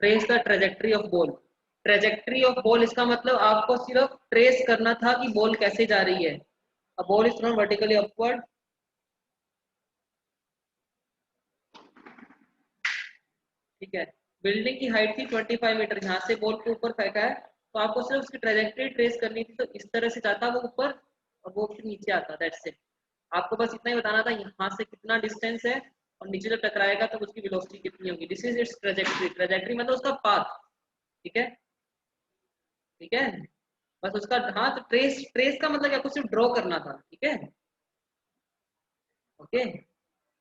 trace the trajectory of ball? Trajectory of ball इसका मतलब आपको सिर्फ trace करना था कि ball कैसे जा रही है. A ball is thrown vertically upward. ठीक है. बिल्डिंग की हाइट थी 25 मीटर. यहाँ से बॉल को ऊपर फेंका है तो आपको सिर्फ उसकी ट्रेजेक्टरी ट्रेस करनी थी. तो इस तरह से जाता वो ऊपर और वो फिर नीचे आता. That's it. आपको बस इतना ही बताना था यहाँ से कितना डिस्टेंस है और नीचे जब टकराएगा तब उसकी वेलोसिटी कितनी होगी. This is it's trajectory. Trajectory मतलब उसका पाथ. ठीक है. ठीक है. बस उसका हाँ तो ट्रेस ट्रेस का मतलब आपको सिर्फ ड्रॉ करना था. ठीक है. ओके.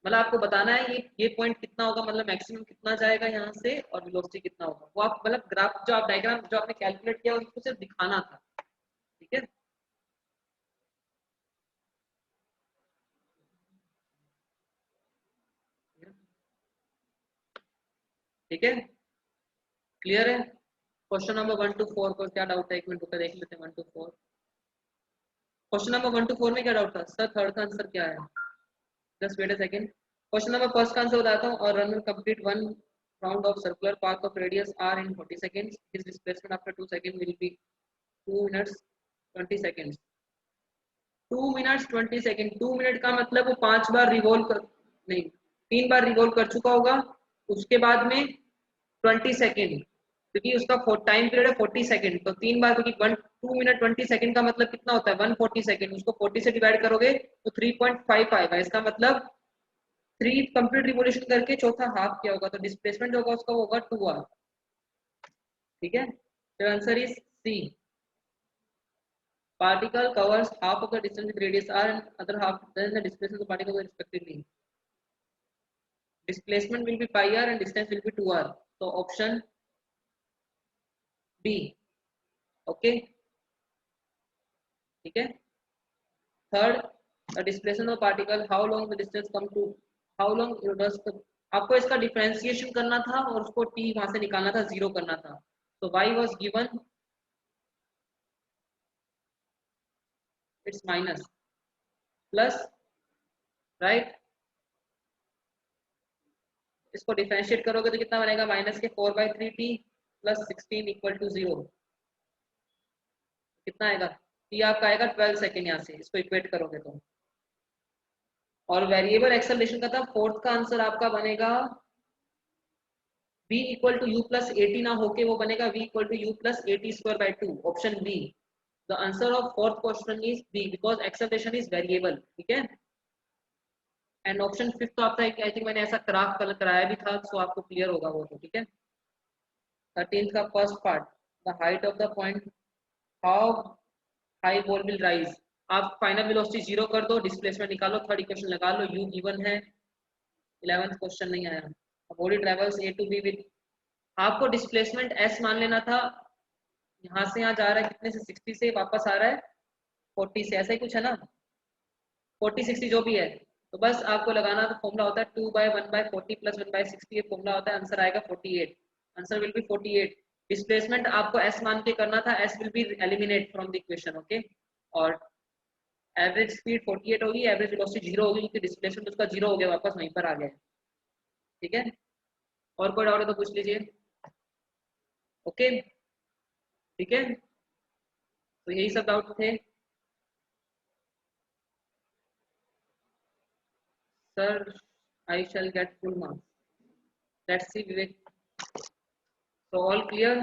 मतलब आपको बताना है ये पॉइंट कितना होगा मतलब मैक्सिमम कितना जाएगा यहाँ से और वेलोसिटी कितना होगा वो आप मतलब ग्राफ जो आप डायग्राम जो आपने कैलकुलेट किया उसको सिर्फ दिखाना था. ठीक है. ठीक है. क्लियर है. क्वेश्चन नंबर 1 to 4 को क्या डाउट है. एक मिनट रुक देख लेते हैं. 1 to 4 क्वेश्चन नंबर 1 to 4 में क्या डाउट था सर. थर्ड का आंसर क्या है. Just wait a second. Question number first का आंसर बताता हूँ. और runner complete one round of circular path of radius r in 40 seconds. His displacement after 2 seconds will be 2 minutes 20 seconds. 2 minutes 20 second. 2 minute का मतलब वो 5 बार revolve कर नहीं 3 बार revolve कर चुका होगा. उसके बाद में 20 सेकेंड क्योंकि उसका टाइम पीरियड है 40 सेकेंड. तो 3 बार क्योंकि 2 मिनट 20 सेकेंड का मतलब कितना होता है 140 सेकेंड. उसको 40 से डिवाइड करोगे तो 3.5 आएगा. इसका मतलब 3 कंप्लीट रिवोल्यूशन करके चौथा हाफ किया होगा. तो डिस्प्लेसमेंट जो होगा उसका होगा 2 आर. ठीक है. तो answer is C. Particle covers half of the distance with radius r and other half then the displacement of the particle respectively. Displacement will be pi r and distance will be 2r. So option B. Okay. ठीक है. Third, the displacement of particle. How long the distance come to? How long does the आपको इसका differentiation करना था और उसको t वहां से निकालना था. जीरो करना था. तो y was given it's minus plus right. इसको डिफरेंशिएट करोगे तो कितना बनेगा माइनस के 4/3t प्लस 16 इक्वल टू 0. कितना आएगा. टी आपका आएगा 12 सेकेंड. यहाँ से इसको इक्वेट करोगे तो. और वेरिएबल एक्सेलरेशन का था. फोर्थ का आंसर आपका बनेगा v equal to u plus at ना होके वो बनेगा v equal to u plus at square by 2. Option B. The answer of fourth question is B because acceleration is variable. ठीक है. एंड ऑप्शन फिफ्थ तो आपका आई थिंक मैंने ऐसा ग्राफ कलर कराया भी था सो आपको क्लियर होगा वो तो. ठीक है. 13th का first part. The height of the point how high ball will rise. आप फाइनल वेलोसिटी जीरो कर दो. डिस्प्लेसमेंट निकालो. थर्ड इक्वेशन लगा लो. यू गिवन है. 11th क्वेश्चन नहीं आया. Body travels A to B with. आपको डिस्प्लेसमेंट एस मान लेना था. यहाँ से यहाँ जा रहा है कितने से 60 से वापस आ रहा है 40 से. ऐसा ही कुछ है ना. 40-60 जो भी है. तो बस आपको लगाना तो फॉर्मूला होता है 2/1/40 प्लस 1/60. ये फॉर्मूला होता है. आंसर आएगा 48. Answer will be 48. डिस्प्लेसमेंट आपको एस मान के करना था. S will B eliminate from the equation. Okay. और एवरेज स्पीड 48 होगी. एवरेज वेलोसिटी 0 होगी क्योंकि डिस्प्लेसमेंट उसका 0 हो गया वापस वहीं पर आ गया. ठीक है. और कोई डाउट है तो पूछ लीजिए. ओके. ठीक है. तो यही सब डाउट थे. Sir I shell get full marks. Let's see Vivek. So all clear.